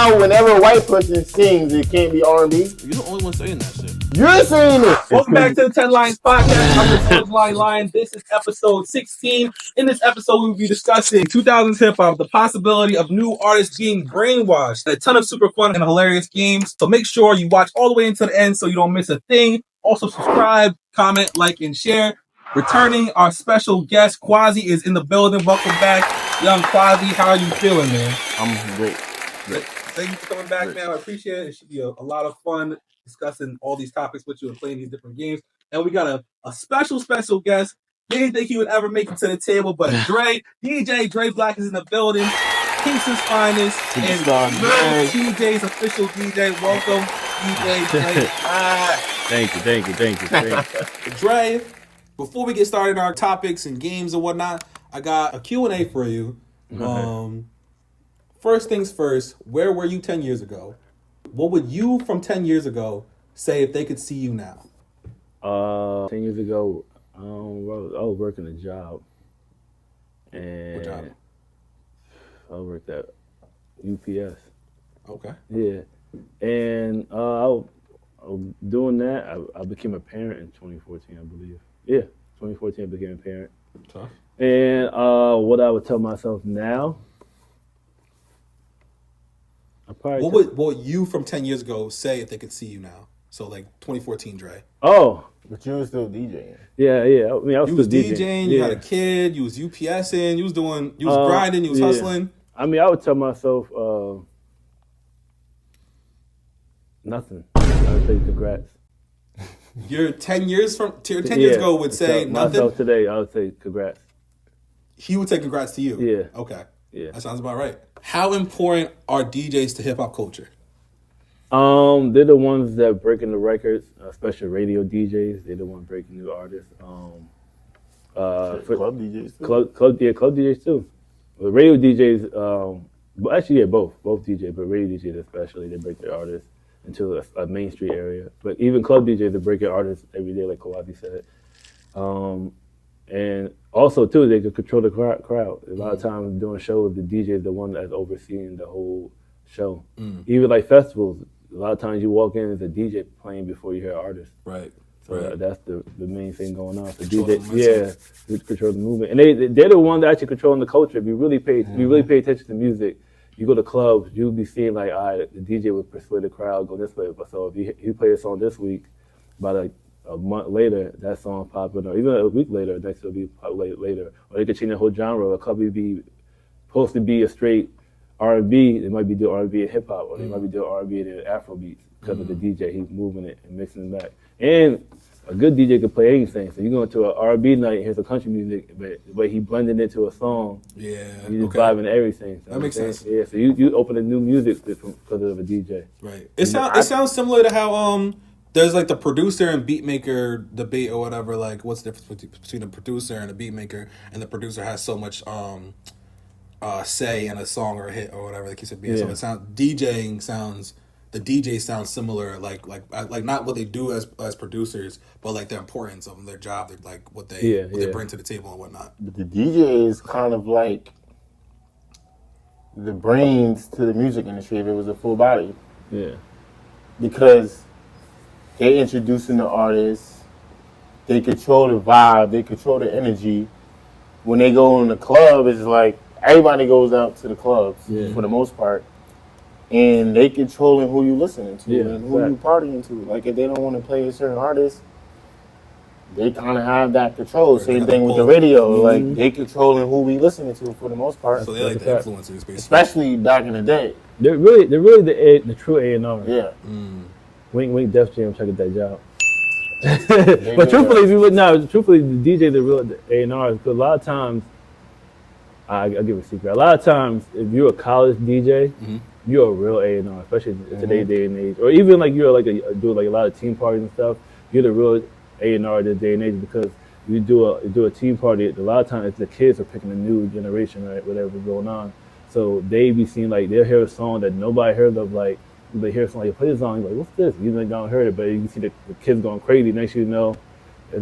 now whenever a white person sings, it can't be R&B. You're the only one saying that shit. You're saying it. Welcome back to the 10 Lines Podcast. I'm your host, Lion. This is episode 16. In this episode, we will be discussing 2000s hip hop, the possibility of new artists being brainwashed, a ton of super fun and hilarious games. So make sure you watch all the way until the end so you don't miss a thing. Also, subscribe, comment, like, and share. Returning our special guest, Quasi, is in the building. Welcome back, young Quasi. How are you feeling, man? I'm great. Thank you for coming back, man. I appreciate it. It should be a lot of fun discussing all these topics with you and playing these different games. And we got a special guest. Didn't think he would ever make it to the table, but DJ Dre Black is in the building. Kingston's finest and TJ's official DJ. Welcome, DJ Dre. Thank you. Dre, before we get started on our topics and games and whatnot, I got a Q&A for you. First things first, where were you 10 years ago? What would you from 10 years ago say if they could see you now? 10 years ago, I was working a job. And what job? I worked at UPS. Okay. Yeah. And I was doing that. I became a parent in 2014, I believe. Yeah, 2014 I became a parent. Tough. And what I would tell myself now, What would you from 10 years ago say if they could see you now? So like 2014 Dre. Oh. But you were still DJing. Yeah. I mean, I was still DJing. You had a kid. You was UPSing. You was grinding. You was hustling. I mean, I would tell myself nothing. I would say congrats. You're 10 years ago would say nothing. Myself today, I would say congrats. He would say congrats to you. Yeah. Okay. Yeah. That sounds about right. How important are DJs to hip hop culture? They're the ones that are breaking the records, especially radio DJs. They're the ones breaking new artists. Club DJs too. Club DJs too. But radio DJs, but actually, yeah, both DJs, but radio DJs especially, they break their artists into a main street area. But even club DJs, they break their artists every day, like Kawhi said. And also, too, they can control the crowd. A lot of times doing shows, the DJ is the one that's overseeing the whole show. Even like festivals, a lot of times you walk in, there's a DJ playing before you hear an artist. Right. So that's the main thing going on. So DJ, control the movement. And they're the one that actually controlling the culture. If you really pay attention to music, you go to clubs, you'll be seeing like, all right, the DJ would persuade the crowd, go this way. But so if you play a song this week, by like a month later, that song popular, or even a week later, that will be popular later. Or they could change the whole genre. A club would be supposed to be a straight R&B, they might be doing R&B and hip hop, or they might be doing R&B and Afro beats because of the DJ. He's moving it and mixing it back. And a good DJ can play anything. So you go into an R&B night and hear some country music, but he blended into a song. Yeah. You just vibing to everything. So that makes sense. Yeah. So you open a new music because of a DJ. Right. It sounds similar to how there's like the producer and beat maker debate or whatever. Like, what's the difference between a producer and a beat maker? And the producer has so much say in a song or a hit or whatever. Like you said, so it sounds the DJ sounds similar. Like not what they do as producers, but like the importance of their job, like what they bring to the table and whatnot. But the DJ is kind of like the brains to the music industry if it was a full body. Yeah. Because they introducing the artists, they control the vibe, they control the energy. When they go in the club, it's like everybody goes out to the clubs for the most part, and they controlling who you listening to and who you partying to. Like if they don't want to play a certain artist, they kind of have that control. Same thing with the radio. Like they controlling who we listening to for the most part. So they like the influencers, basically. Especially back in the day. They're really the true A&R. Yeah. Wink, Def Jam, check out that job. But truthfully, the DJ, the real A&R, because a lot of times, I'll give a secret. A lot of times, if you're a college DJ, you're a real A&R, especially in today's day and age. Or even like you're do a lot of team parties and stuff. You're the real A&R this day and age because you do a team party. A lot of times, the kids are picking a new generation, right? Whatever's going on. So they be seeing like they'll hear a song that nobody heard of, like. They hear somebody play the song, you're like, what's this? You don't heard it, but you can see the kids going crazy. Next you know.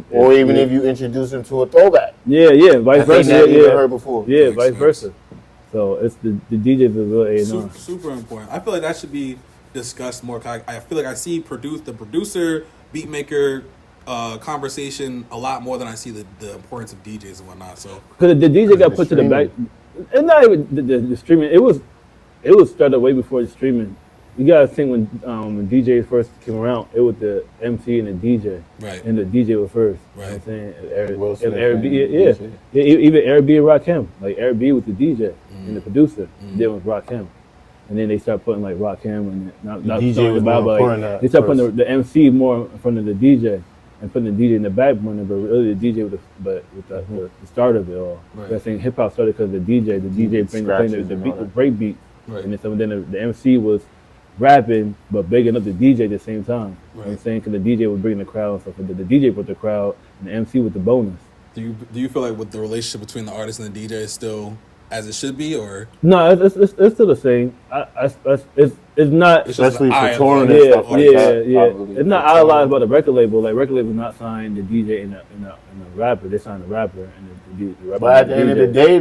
Or even if you introduce them to a throwback. Yeah, vice versa. They never heard before. Yeah, vice versa. So it's the DJs are real A&R. Super important. I feel like that should be discussed more. I feel like I see the producer, beat maker conversation a lot more than I see the importance of DJs and whatnot. So because the DJ got put to the back. It's not even the streaming. It was started way before the streaming. You gotta think when DJs first came around, it was the MC and the DJ, right? And the DJ was first. Right. You know what I'm saying? And Eric B, even Eric B and Rakim. Like Eric B was the DJ and the producer. Then was Rakim. And then they start putting like Rakim and not DJ was about, like, they start putting the MC more in front of the DJ and putting the DJ in the back burner, but really the DJ with the start of it all. Right. I think hip hop started because of the DJ. The DJ playing the beat, the break beat, right. And then the MC was rapping but bigging up the DJ at the same time. Right. You know what I'm saying? Because the DJ was bringing the crowd and stuff. The DJ brought the crowd and the MC with the bonus. Do you feel like with the relationship between the artist and the DJ is still as it should be, or no? It's still the same. It's not, especially for touring and stuff like that. Yeah. It's not idolized by the record label. Like record label's not signed the DJ and the rapper. They signed the rapper and the rapper. But at the end of the day,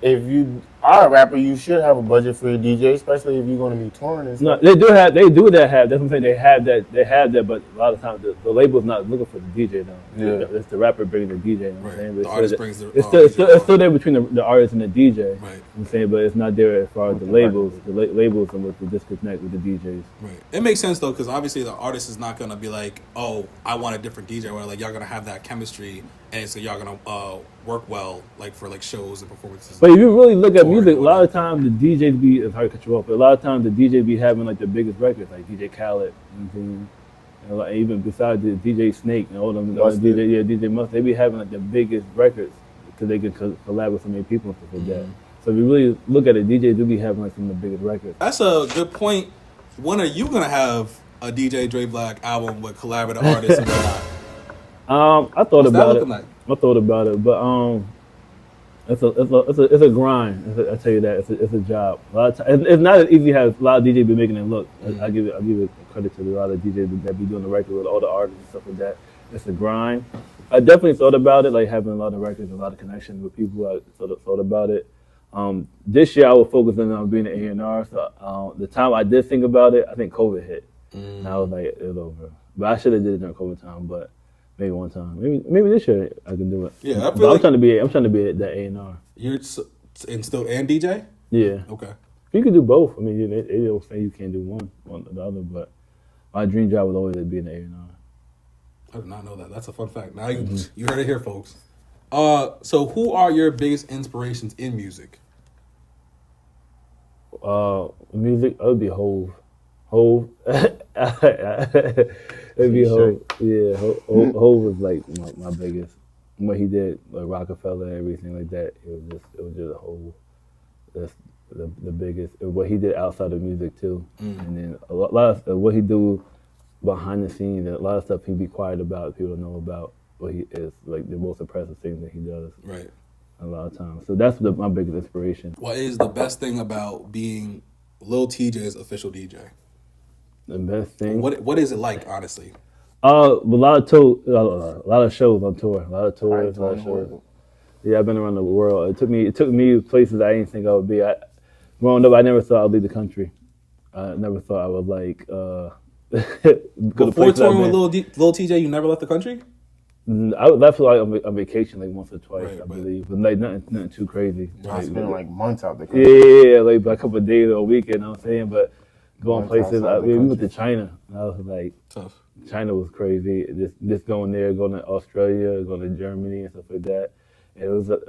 if you are a rapper, you should have a budget for your DJ, especially if you're going to be touring and stuff. No, they do that. That's what I'm saying. They have that, but a lot of times the label's not looking for the DJ though. Yeah. It's the rapper bringing the DJ. You know what I'm saying? The artist brings the. It's still there between the artist and the DJ. Right. You know I'm saying, but it's not there as far as the labels. The labels and with the disconnect with the DJs. Right. It makes sense though, because obviously the artist is not gonna be like, oh, I want a different DJ. Where like y'all gonna have that chemistry, and so y'all gonna work well, like for like shows and performances. But if you really look at music, a lot of times the DJs be, it's hard to cut you off, but a lot of times the DJ be having like the biggest records, like DJ Khaled, you know what I'm saying? And like, even besides the DJ Snake and all them, DJ Mustard, they be having like the biggest records because they can collab with so many people and stuff like that. So if you really look at it, DJs do be having like some of the biggest records. That's a good point. When are you gonna have a DJ Dre Black album with collaborative artists and whatnot? I thought about it. Like? I thought about it, but it's a grind. I tell you that it's a job. A lot of times, it's not as easy as a lot of DJs be making it look. I give it credit to a lot of DJs that be doing the record with all the artists and stuff like that. It's a grind. I definitely thought about it, like having a lot of records, a lot of connections with people. I thought about it. This year I was focusing on being an A&R. So the time I did think about it, I think COVID hit, and I was like, it's over. But I should have did it during COVID time, but. Maybe one time. Maybe this year I can do it. Yeah, I feel but I'm trying to be that A&R. You're still DJ? Yeah. Okay. You can do both. I mean, they don't say you can't do one or the other, but my dream job was always to be an A&R. I did not know that. That's a fun fact. Now you heard it here, folks. So who are your biggest inspirations in music? Music, it would be Hove. It'd be Hove. Yeah, Hove was like my biggest. What he did, like Rockefeller and everything like that, it was just a whole. That's the biggest. What he did outside of music too, and then a lot of what he do behind the scenes, and a lot of stuff he be quiet about, people don't know about. What he is like the most impressive thing that he does. Right. A lot of times, so that's my biggest inspiration. What is the best thing about being Lil TJ's official DJ? The best thing. What is it like, honestly? A lot of shows on tour, a lot of tours, a lot of shows. Yeah, I've been around the world. It took me places I didn't think I would be. Growing up, I never thought I'd leave the country. I never thought I would like go Before touring with Lil TJ, you never left the country? I left like on vacation like once or twice, right, I believe, but like nothing too crazy. I spent like months out the country. Yeah, like a couple of days or a weekend. You know what I'm saying, but going places. We went to China, and I was like, tough. China was crazy. Just going there, going to Australia, going to Germany and stuff like that. And it was an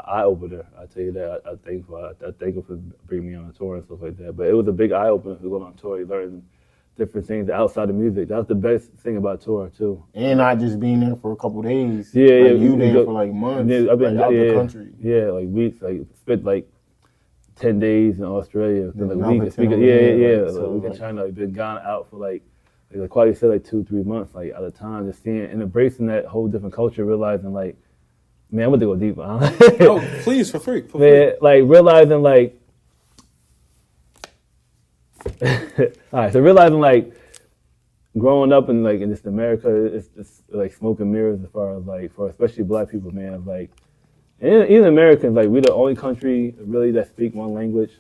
eye opener. I tell you that. I thank him for bringing me on a tour and stuff like that. But it was a big eye opener for going on tour. You learn different things outside of music. That's the best thing about tour too. And not just being there for a couple of days. Yeah, like you there for like months. Yeah, I've been out the country. Yeah, like weeks. Like spent like 10 days in Australia. Like weeks. Like week in China. I've been gone out for like Quality said, like 2-3 months, like at a time, just seeing and embracing that whole different culture, realizing like, man, I'm gonna go deeper. No, please, for free. Like realizing like, all right, so realizing like, growing up in just America, it's like smoke and mirrors as far as like for especially Black people, man. Like, And even Americans, like we're the only country really that speak one language.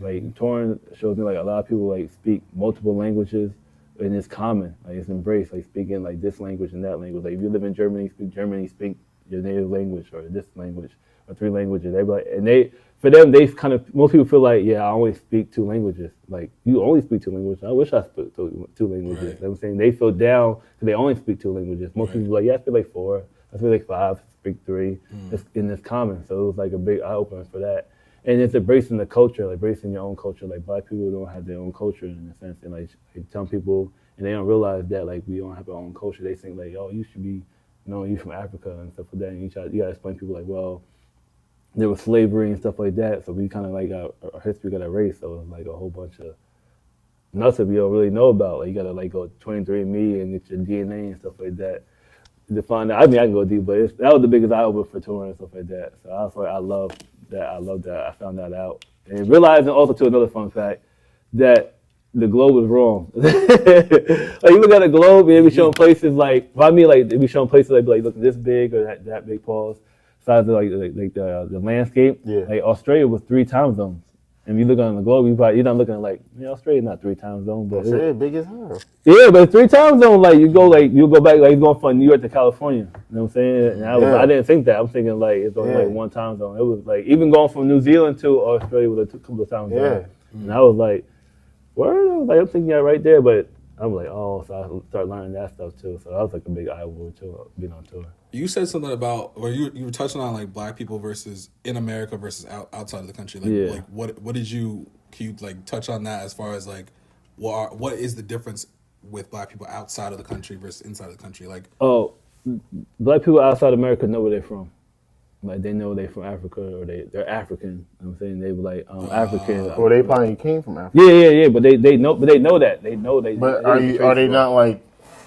Like touring shows me like a lot of people like speak multiple languages, and it's common. Like it's embraced. Like speaking like this language and that language. Like if you live in Germany, speak your native language or this language or 3 languages. They be like, and for them they kind of most people feel like I only speak 2 languages. Like you only speak 2 languages. I wish I spoke 2 languages. Right. You know what I'm saying they feel down because they only speak 2 languages. Most people are like I speak like 4. I speak like 5. Speak 3. It's common. So it was like a big eye opener for that. And it's embracing the culture, like embracing your own culture. Like black people don't have their own culture in a sense, and like telling people, and they don't realize that like we don't have our own culture. They think like, you should be, you from Africa and stuff like that. And you gotta explain to people like, well, there was slavery and stuff like that. So we kind of like our history got erased. So it's like a whole bunch of nuts that we don't really know about. Like you gotta like go 23andMe and get your DNA and stuff like that to find out. I mean, I can go deep, but that was the biggest eye opener for touring and stuff like that. So I was like, I love that. I found that out. And realizing also, too, another fun fact, that the globe is wrong. Like, you look at the globe, and they be showing places like, they be showing places like look this big or that big, pause, size of like the landscape. Yeah. Like, Australia was 3 time zones. And if you look on the globe, you're not looking at like, Australia's not 3 time zones. But Australia big as hell. yeah, but it's 3 time zones. Like you go back, like going from New York to California. You know what I'm saying? And I didn't think that. I'm thinking like it's only like 1 time zone. It was like even going from New Zealand to Australia was a couple of time zones. Yeah. And I was like, where? I'm thinking right there, but I'm like, so I started learning that stuff too. So that was like a big eye opener too, being on tour. You said something about, or you were touching on like black people versus in America versus outside of the country. Like, what did you? Can you like touch on that as far as like what is the difference with black people outside of the country versus inside of the country? Like, black people outside America know where they're from. Like they know they're from Africa or they're African. You know what I'm saying they were like African. Or they probably came from Africa. Yeah. But they know that they know they. But are they not like?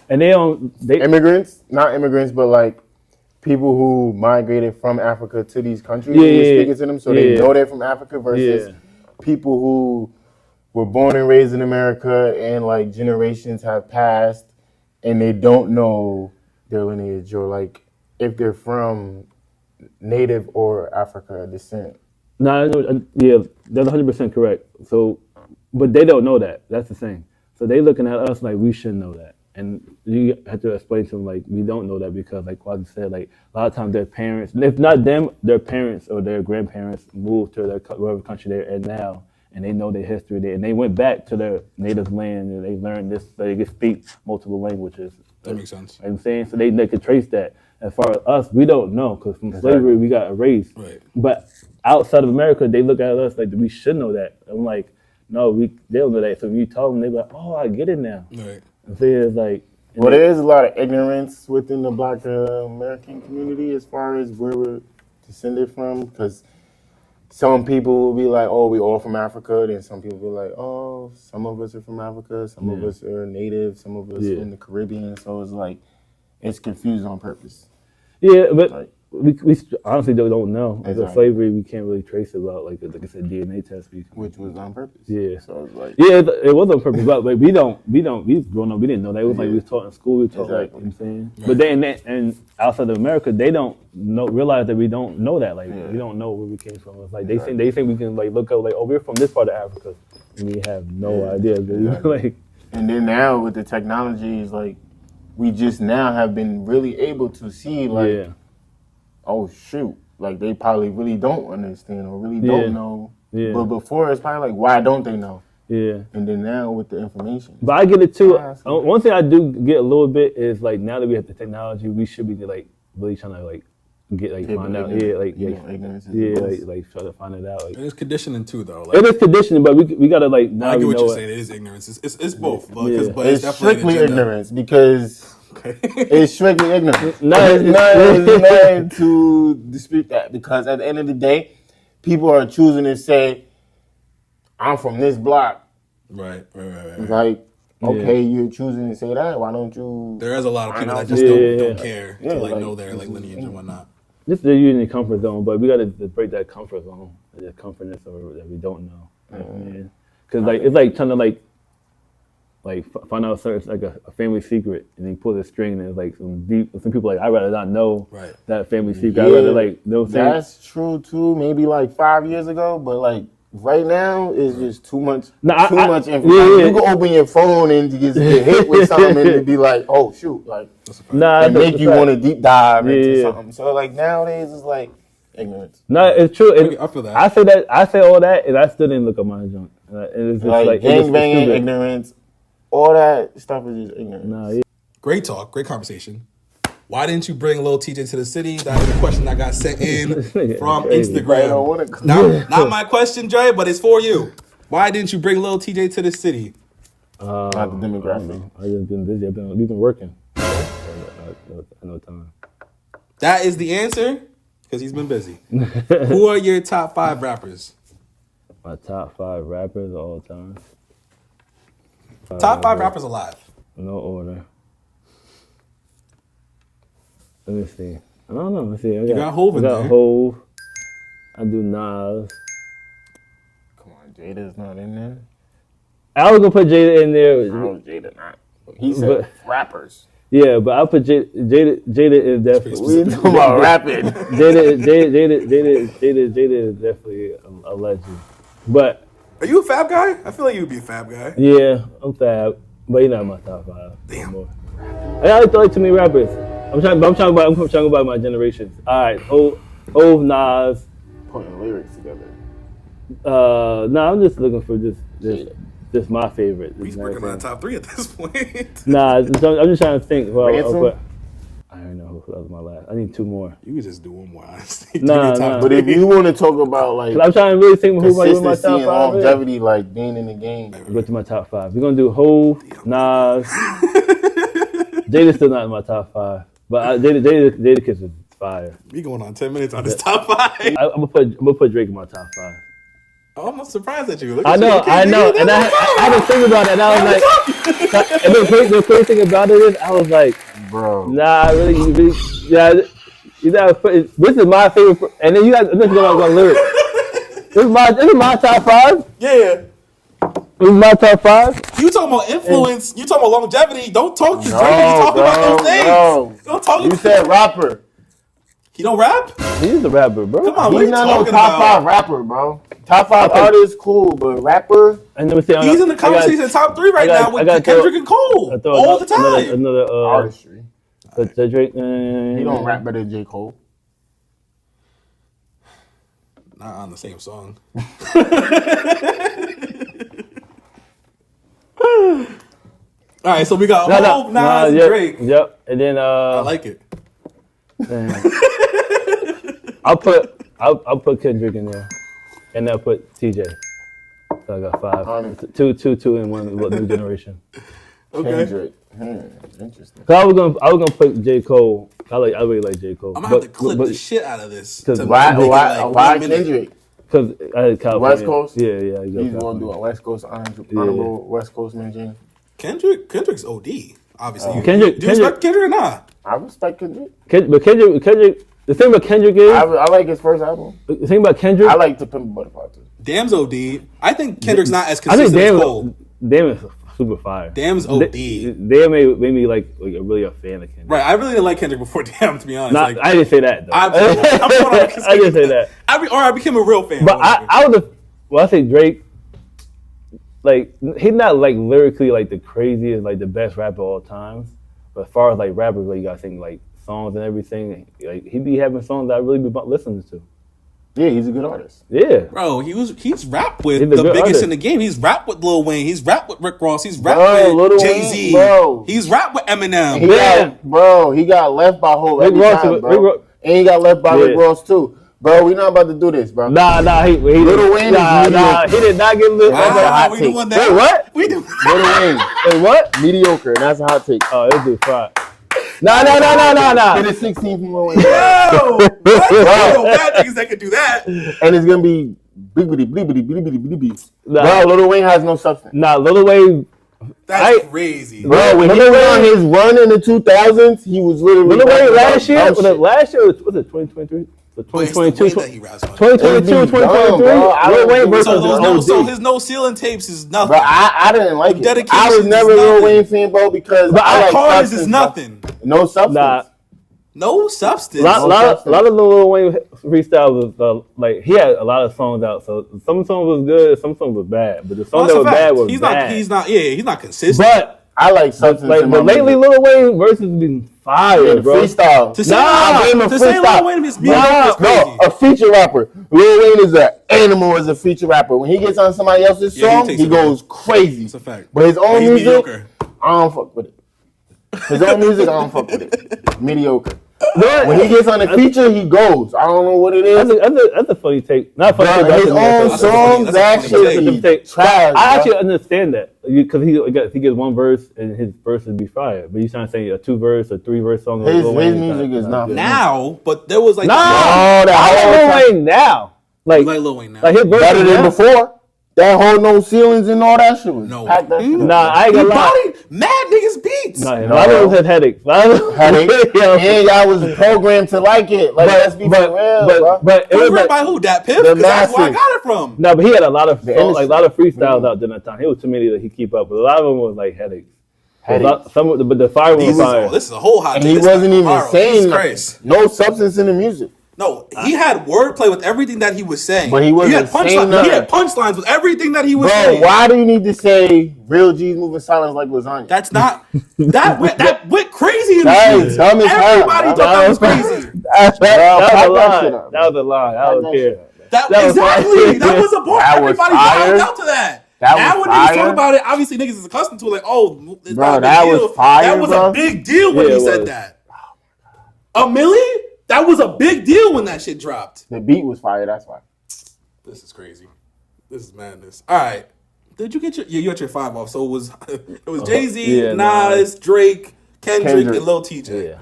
And they immigrants, not immigrants, but like people who migrated from Africa to these countries. Yeah, speaking to them, so they know they're from Africa versus people who were born and raised in America and like generations have passed and they don't know their lineage or like if they're from native or Africa descent. No, that's 100% correct. So, but they don't know that. That's the thing. So they looking at us like we should know that. And you have to explain to them like we don't know that because like Quasi said, like a lot of times their parents, if not them, their parents or their grandparents moved to whatever country they're in now, and they know their history there, and they went back to their native land and they learned this, so they can speak multiple languages. that makes sense. You know what I'm saying? So they could trace that. As far as us, we don't know because from slavery we got erased. Right. But outside of America, they look at us like we should know that. I'm like, no, they don't know that. So when you tell them, they're like, oh, I get it now. Right. And so it's like, well, there is a lot of ignorance within the Black American community as far as where we're descended from. Because some people will be like, oh, we all from Africa. Then some people will be like, oh, some of us are from Africa. Some of us are native. Some of us are in the Caribbean. So it's like, it's confused on purpose. Yeah, but like, we honestly don't know. Exactly. The slavery, we can't really trace it about, like I said, DNA test. Which was on purpose. Yeah. So it's like... Yeah, it was on purpose, but like, we grown up, we didn't know that. It was like we was taught in school, we taught like, you know what I'm saying? Right. But then, and outside of America, they don't realize that we don't know that. Like, we don't know where we came from. It's like, they think we can like look up like, oh, we're from this part of Africa. And we have no idea. Like, and then now with the technology, it's like, we just now have been really able to see like, oh shoot, like they probably really don't understand or really don't know. Yeah. But before it's probably like, why don't they know? Yeah. And then now with the information. But I get it too. One thing I do get a little bit is like now that we have the technology, we should be like really trying to like get like find out. Ignorance like try to find it out. Like, it's conditioning too though. Like, it is conditioning, but we gotta like now. I get what you're saying. It is ignorance. It's both. But it's definitely strictly ignorance because. It's strictly ignorance. Nothing to dispute that because at the end of the day, people are choosing to say, I'm from this block. Right. Like, okay, you're choosing to say that. Why don't you? There is a lot of people that just don't care to like know their like lineage and whatnot. This is using the comfort zone, but we got to break that comfort zone, that comfortness or that we don't know. Because like it's like trying to like like find out certain like a family secret, and he pulls a string, and there's like some people like I'd rather not know that family secret. I'd rather like know. That's true too. Maybe like 5 years ago, but like right now it's just too much. Much information. You can open your phone and just get hit with something and be like, oh shoot, like and make you want to deep dive into something. So like nowadays it's like ignorance. No, it's true. I feel that. I say all that, and I still didn't look up my junk. It's just like gangbanging, ignorance, all that stuff is just ignorance. Nah, Great talk, great conversation. Why didn't you bring Lil TJ to the city? That is a question that got sent in from Instagram. Not my question, Dre, but it's for you. Why didn't you bring Lil TJ to the city? Not the demographic. I've just been busy. We've been working. No time. That is the answer, because he's been busy. Who are your top 5 rappers? My top 5 rappers of all time. Top 5 rappers alive. No order. Let me see. I don't know. Let's see. You got Hov in there. I got Hov. I do Nas. Come on, Jada's not in there. I was gonna put Jada in there. No, Jada not. He said rappers. Yeah, but I'll put Jada is definitely. We talking about rapping. Jada is definitely a legend. But are you a Fab guy? I feel like you would be a Fab guy. Yeah, I'm Fab, but he's not in my top 5. Damn. Anymore. I got like too many rappers. I'm talking about my generation. All right, Hov, Nas. Putting lyrics together. I'm just looking for just my favorite. He's working on the top 3 at this point. I'm just trying to think. Well, Ransom? I don't know who that was my last. I need 2 more. You could just do 1 more, honestly. Nah. But if you want to talk about like, I'm trying to really think who my top 5 and longevity, like being in the game. Go to my top 5. We're gonna do Hov, Nas. Jada's still not in my top 5, but Jada Kiss is fire. We going on 10 minutes on this top 5. I'm gonna put Drake in my top 5. Oh, I'm not surprised at you. I know, and I had to think about it, and I was like, and the crazy thing about it is, I was like, bro, nah, really, yeah, you gotta put. This is my favorite, and then you guys, this is my lyrics. This is my top 5. Yeah. This is my top 5. You talking about influence? You talking about longevity? Don't talk to Drake. You talking about those things. No. Don't talk. You said rapper. He don't rap? He's a rapper, bro. Come on, He's not no top 5 rapper, bro. Top 5 artist, cool, but rapper. And let me see, he's in the conversation top 3 right now with Kendrick and Cole all the time. Another artistry. The Drake. He don't rap better than J. Cole. Not on the same song. All right, so we got Hov, Nas, and Drake. Yep, and then I like it. I'll put Kendrick in there, and I'll put TJ. So I got 5. Two, and 1. New generation. Okay. Kendrick. Interesting. So I was gonna put J. Cole. I really like J. Cole. I'm gonna have to clip the shit out of this. Why Kendrick? Because I had California. West Coast? Yeah. He's going to do a West Coast honorable West Coast mention. Kendrick's OD, obviously. Do you respect Kendrick or not? I respect Kendrick. But Kendrick, the thing about Kendrick is... I like his first album. The thing about Kendrick... I like To Pimp a Butterfly too. Damn's OD. I think Kendrick's not as consistent as Cole. Damn is super fire. Damn's OD. Damn made me like really a fan of Kendrick. Right, I really didn't like Kendrick before Damn, to be honest. I didn't say that, though. I didn't say that. I became a real fan. But I would have... Well, I say Drake... Like, he's not like lyrically like the craziest, like the best rapper of all times. But as far as like rappers, like you gotta think like songs and everything. Like he be having songs that I really be listening to. Yeah, he's a good artist. Yeah, bro, he's rapped with the biggest artist in the game. He's rapped with Lil Wayne. He's rapped with Rick Ross. He's rapped with Jay-Z. He's rapped with Eminem. He got left by Hov every time, bro. And he got left by Rick Ross too. Bro, we not about to do this, bro. Nah, he Lil Wayne he did not get lit. That's a hot take. Wait, what? We do. Lil Wayne. Wait, what? Mediocre, and that's a hot take. Oh, this dude fine. Nah. It is 16 from Lil Wayne. Yo, bad niggas that can do that. And it's gonna be bleepity. Bro, Lil Wayne has no substance. Nah, Lil Wayne. That's crazy. Bro, when he went on his run in the 2000s, he was literally... Lil Wayne last year? Was it 2023? So But it's the way 2022, that he raps about it. 2022, It'd be dumb, 2023. bro. I Lil don't Wayne think versus so. So OD. his no ceiling tapes is nothing. But I didn't like it. I Dedication was never is a Lil nothing. Wayne fan, bro, because But I like Cars substance, is bro. nothing. No substance. Nah. No substance. A lot of the Lil Wayne freestyle was like he had a lot of songs out. So some songs was good, some songs was bad. But the songs that were bad was bad. He's not consistent. But I like substance. but lately Lil Wayne versus been fire, bro. Freestyle. To say Lil Wayne is mediocre is crazy. No, a feature rapper. Lil Wayne is an animal as a feature rapper. When he gets on somebody else's song, he goes crazy. It's a fact. But his own He's music, mediocre. I don't fuck with it. His own music, I don't fuck with it. Mediocre. When he gets on the feature, he goes. I don't know what it is. That's a funny take. Not funny. Bro, his own songs, that shit be trash. I actually understand that because he gets one verse and his verse would be fire. But you trying to say a 2-verse or 3-verse song? His music is not good. Now, but there was like I like Lil Wayne now. like Lil Wayne now. Like his verse better than before. That whole no ceilings and all that shit was packed that shit up. Nah, I ain't gonna lie. Mad niggas beats. Nah, a lot of us had headaches. And y'all was programmed to like it. Like, let's be real, bro. But it was Programmed by who? Dat Piff? The Because that's where I masses. got it from. no, but he had a lot of freestyles out during that time. He was too many that he keep up, but a lot of them was like headaches. But the fire was fire. This is a whole hot And take. he This wasn't is even viral. saying Jesus nothing. Christ. No substance in the music. No, he had wordplay with everything that he was saying. But he wasn't saying nothing. He had punchlines with everything that he was Bro, saying. why do you need to say real G's moving silence like lasagna? That's not that went crazy in That the is streets. dumb as hell. Everybody thought that was crazy. That was a lie. shit up. That was a lie. I don't care. Exactly. That was a bar. That was Everybody fire. vibed out to that. That Now was when niggas fire. talk about it, obviously niggas is accustomed to it. Like, oh, it's Bro, not a big that deal. was fire, That was bro. a big deal when Yeah, he it said was. that. A million? That was a big deal when that shit dropped. The beat was fire, that's why. This is crazy. This is madness. All right. Did you get you got your 5 off? So it was Jay-Z, yeah, Nas, Drake, Kendrick, Kendrick. and Lil TJ. Yeah.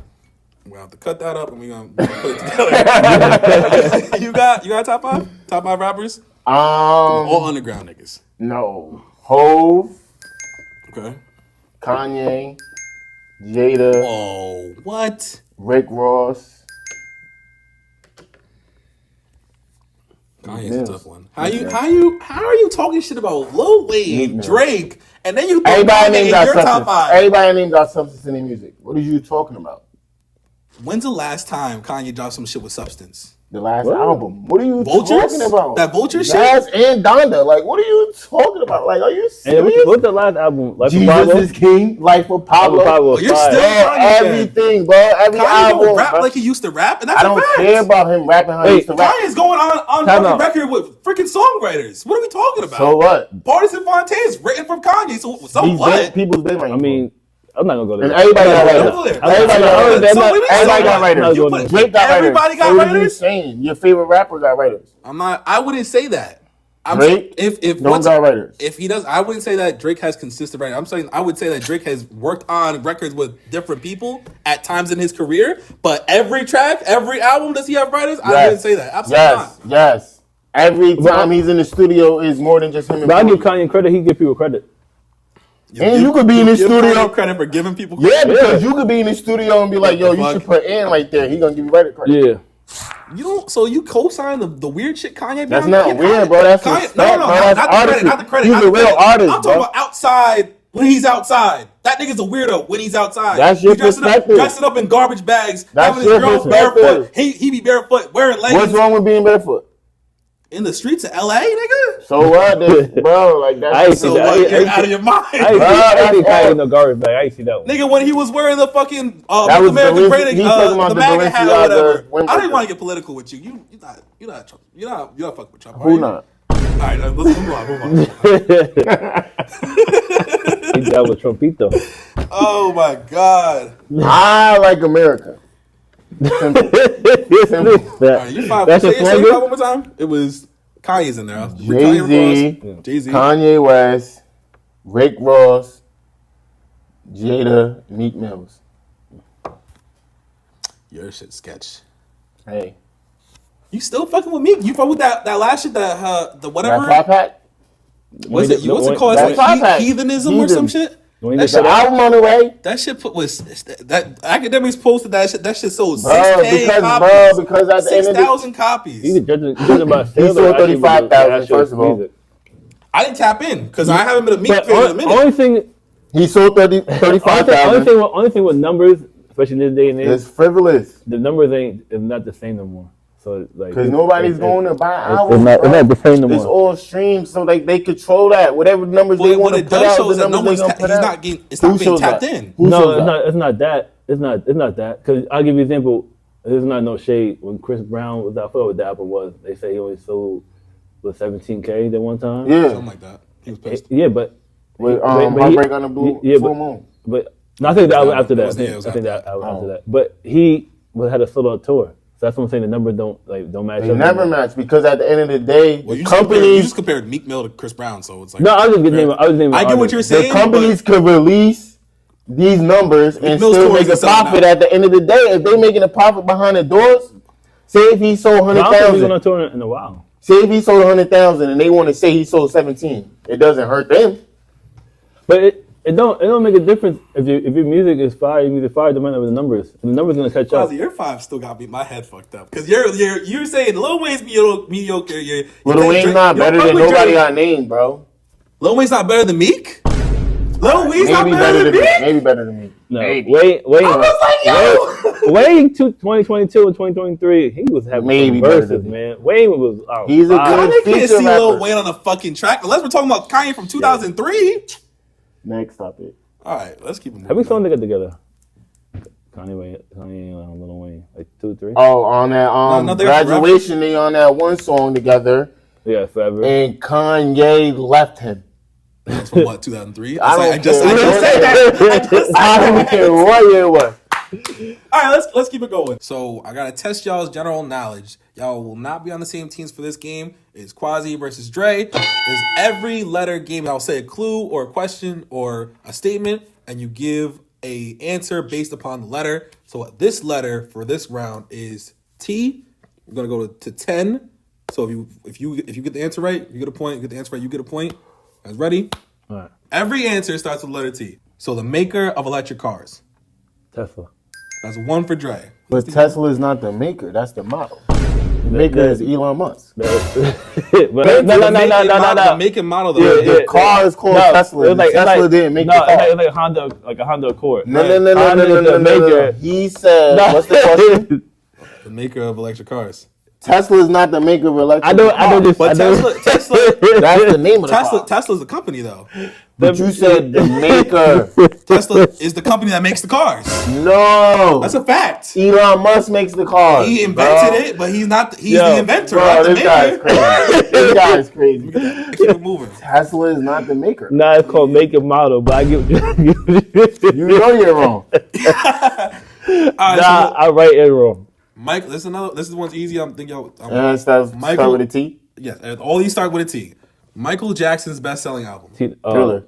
We'll have to cut that up and we're gonna put it together. you got top 5? Top 5 rappers? All underground niggas. No. Hove, Okay. Kanye, Jada, Oh, what? Rick Ross. Kanye's Yes. a tough one. How are you talking shit about Lil Wayne, Meek Mill. Drake, and then you throw Everybody Kanye named in got your top substance. 5? Everybody named got substance in their music. What are you talking about? When's the last time Kanye dropped some shit with substance? The last album. What are you Vultures? talking about? That Vulture shit? Yes, and Donda. Like, what are you talking about? Like, are you And serious? what's the last album? Life of Jesus Pablo? is King. Life of Pablo. Pablo You're fire. still Bro, Kanye fan. everything, bro. Every Kanye album. don't rap bro. like he used to rap, and that's I don't a fact. care about him rapping how he used to rap. Kanye's going on Time fucking out. record with freaking songwriters. What are we talking about? So what? Partisan Fontaine written from Kanye. So what? People's been like, I mean, I'm not gonna go there. and everybody got Don't writers. go there. Everybody got So writers. what do you mean? Everybody got I'm writers. not going there. Drake got writers. Everybody got So what are you writers? saying? Your favorite rapper got writers. I wouldn't say that. Drake if don't got writers. If he does, I wouldn't say that Drake has consistent writing. I'm saying I would say that Drake has worked on records with different people at times in his career. But every track, every album, does he have writers? I wouldn't say that. Absolutely not. Yes. Every time he's in the studio is more than just him. And But I give Kanye. Kanye credit. He give people credit. And you could be in the Give studio. Kanye credit for giving people Yeah, credit. because you could be in the studio and be like, yo, you fuck? should put in right there. He gonna give you writer credit. Yeah. You don't. So you co-sign the weird shit Kanye. That's be not on? weird, bro. That's respect, No, bro. not That's the credit. artistry. Not the credit. He's not a the real credit. artist, I'm bro. talking about outside when he's outside. That nigga's a weirdo when he's outside. That's your He dressing perspective. dressing up in garbage bags. That's having his your girl perspective. barefoot. He be barefoot wearing leggings What's wrong with being barefoot? in the streets of LA, nigga. So what, bro? Like that's I ain't see So that. what? You're out of your mind. I ain't that's see Kanye all. in the garbage bag. I ain't see that one. Nigga, when he was wearing the fucking That was American Balenci- Branding, he's talking about the the MAGA hat or Balenciaga whatever. windbreaker. I didn't want to get political with you. You're not fucking with Trump. Who not? All right, let's move on. He got with Trumpito. Oh my god. I like America. Simple. All right, you five. That's Say your it slogan? one more time. It was Kanye's in there. Jay-Z, Jay-Z. Kanye West, Rick Ross, Jada, Meek Mills. Your shit sketch. Hey, You still fucking with me? You fuck with that last shit that the whatever? that 5-pack? What's it called? That It's like 5-pack. heathenism or some shit? That's the album on the way. That shit that academics posted that shit. That shit sold 6,000 copies. Because at the end of 6,000 copies. You can judge by he sold 35,000. First of all, I didn't tap in because I haven't been a Meek fan in a minute. Only thing he sold 35,000. Only thing with numbers, especially in this day and age, it's frivolous. The numbers is not the same no more. So like, because nobody's going to buy albums. It's not the same no more. It's all streams, so like they control that. Whatever numbers they want to put out, the numbers they gonna put out. It's not being tapped in. No, it's not that. It's not that. Because I'll give you an example. There's not no shade. When Chris Brown was out, I forgot what the album was. They say he only sold with 17K that one time. Yeah, something like that. He was pissed. Yeah, but with Heartbreak on the Blue Full Moon. But no, I think that was after that. I think that was after that. But he had a solo tour. So that's what I'm saying. The numbers don't match. They never match because at the end of the day, you just compared Meek Mill to Chris Brown, so it's like no. I was just naming. I get what you're saying. The companies could release these numbers and still make a profit at the end of the day. If they're making a profit behind the doors, say if he sold 100,000. I don't think he's on tour in a while. Say if he sold 100,000 and they want to say he sold 17, it doesn't hurt them. But it don't make a difference if your music is fire. Your music fire, don't matter with the numbers. And the numbers gonna catch up. Your 5 still got my head fucked up because you're saying Lil Wayne's mediocre. Lil Wayne's not better than nobody I named, bro. Lil Wayne's not better than Meek. Lil Wayne's not better than Meek. Maybe better than Meek. No, maybe. Wayne 2022 and 2023, he was having maybe verses, man. Wayne was out. He's a good feature can't see rapper. Lil Wayne on a fucking track unless we're talking about Kanye from 2003. Yeah. Next topic. All right, let's keep it moving. How many songs they got together? Kanye and Lil Wayne, like 2 or 3. Oh, on that graduation, they on that one song together. Yeah, forever. And Kanye left him. That's from what, 2003? I just said that. I don't care what year it was. All right, let's keep it going. So I gotta test y'all's general knowledge. Y'all will not be on the same teams for this game. It's Quasi versus Dre. It's every letter game. I'll say a clue or a question or a statement, and you give a answer based upon the letter. So this letter for this round is T. We're gonna go to 10. So if you get the answer right, you get a point. You get the answer right, you get a point. Guys, ready? All right. Every answer starts with the letter T. So the maker of electric cars. Tesla. That's 1 for Dre. But Tesla is not the maker. That's the model. The maker is Elon Musk. No. The make and model, though. The car is called Tesla. Tesla didn't make the car. It's like a Honda Accord. No. He said, what's the question? The maker of electric cars. Tesla is not the maker of electric cars. I know this. But Tesla, that's the name of the car. Tesla's a company, though. But you said the maker. Tesla is the company that makes the cars. No. That's a fact. Elon Musk makes the cars. He invented it, but he's not. He's the inventor. Bro, this guy's crazy. This guy's crazy. Keep it moving. Tesla is not the maker. Nah, it's called make and model, but I get you know you're wrong. I write it wrong. Mike, this is one's easy. I'm thinking y'all. Start with a T? Yes, all these start with a T. Michael Jackson's best-selling album. Thriller.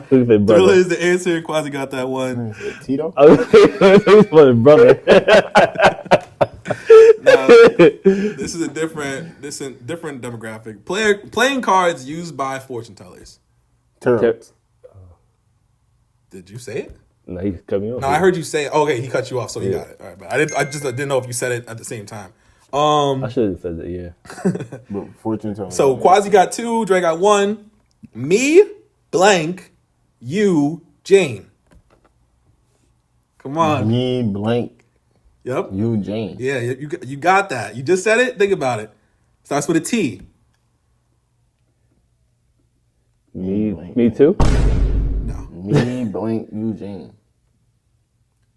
Thriller is the answer. Quasi got that one. Tito? Brother. Now, this is a different demographic. Playing cards used by fortune tellers. Did you say it? No, he cut me off. No, I heard you say it. Okay, he cut you off, so he got it. All right, but I just didn't know if you said it at the same time. I should have said that, yeah. Fortune teller. So Quasi got 2, Dre got 1. Me, blank, you, Jane. Come on. Me, blank. Yep. You, Jane. Yeah, you got that. You just said it. Think about it. Starts with a T. Me too? No. Me, blank, you, Jane.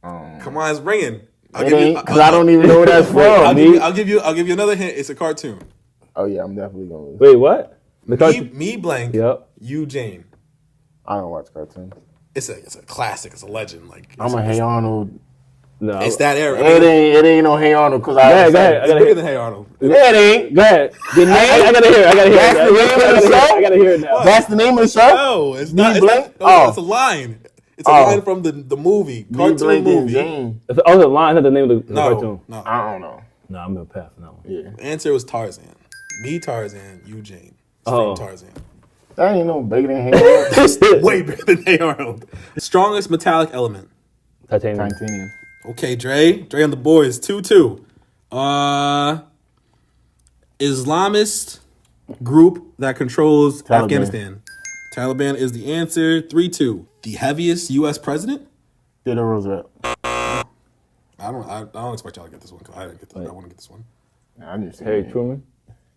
Come on, it's ringing. Because I don't even know where that's from. I'll give you another hint. It's a cartoon. Oh yeah, I'm definitely gonna lose. Wait, what? Me blank. Yep. You Jane. I don't watch cartoons. It's a classic. It's a legend. I'm a Hey Arnold. No, it's that era. It ain't no Hey Arnold because go ahead. It's bigger than Hey Arnold. It ain't. Go ahead. I gotta hear it. I gotta hear it now. That's the name of the show. No, it's not. It's a line. It's a line from the movie. Cartoon movie. Jane. It's a line, not the name of the cartoon. No, I don't know. No, I'm gonna pass on that one. Yeah. The answer was Tarzan. Me Tarzan, you Jane. From Tarzan. That ain't no bigger than hair. It's way bigger than Hey Arnold. Strongest metallic element. Titanium. Titanium. Okay, Dre on the boys. 2-2. Islamist group that controls Taliban. Afghanistan. Taliban is the answer. 3-2. The heaviest U.S. president. Theodore Roosevelt. I don't expect y'all to get this one because I didn't get this. I want to get this one. I didn't see Harry it. Truman.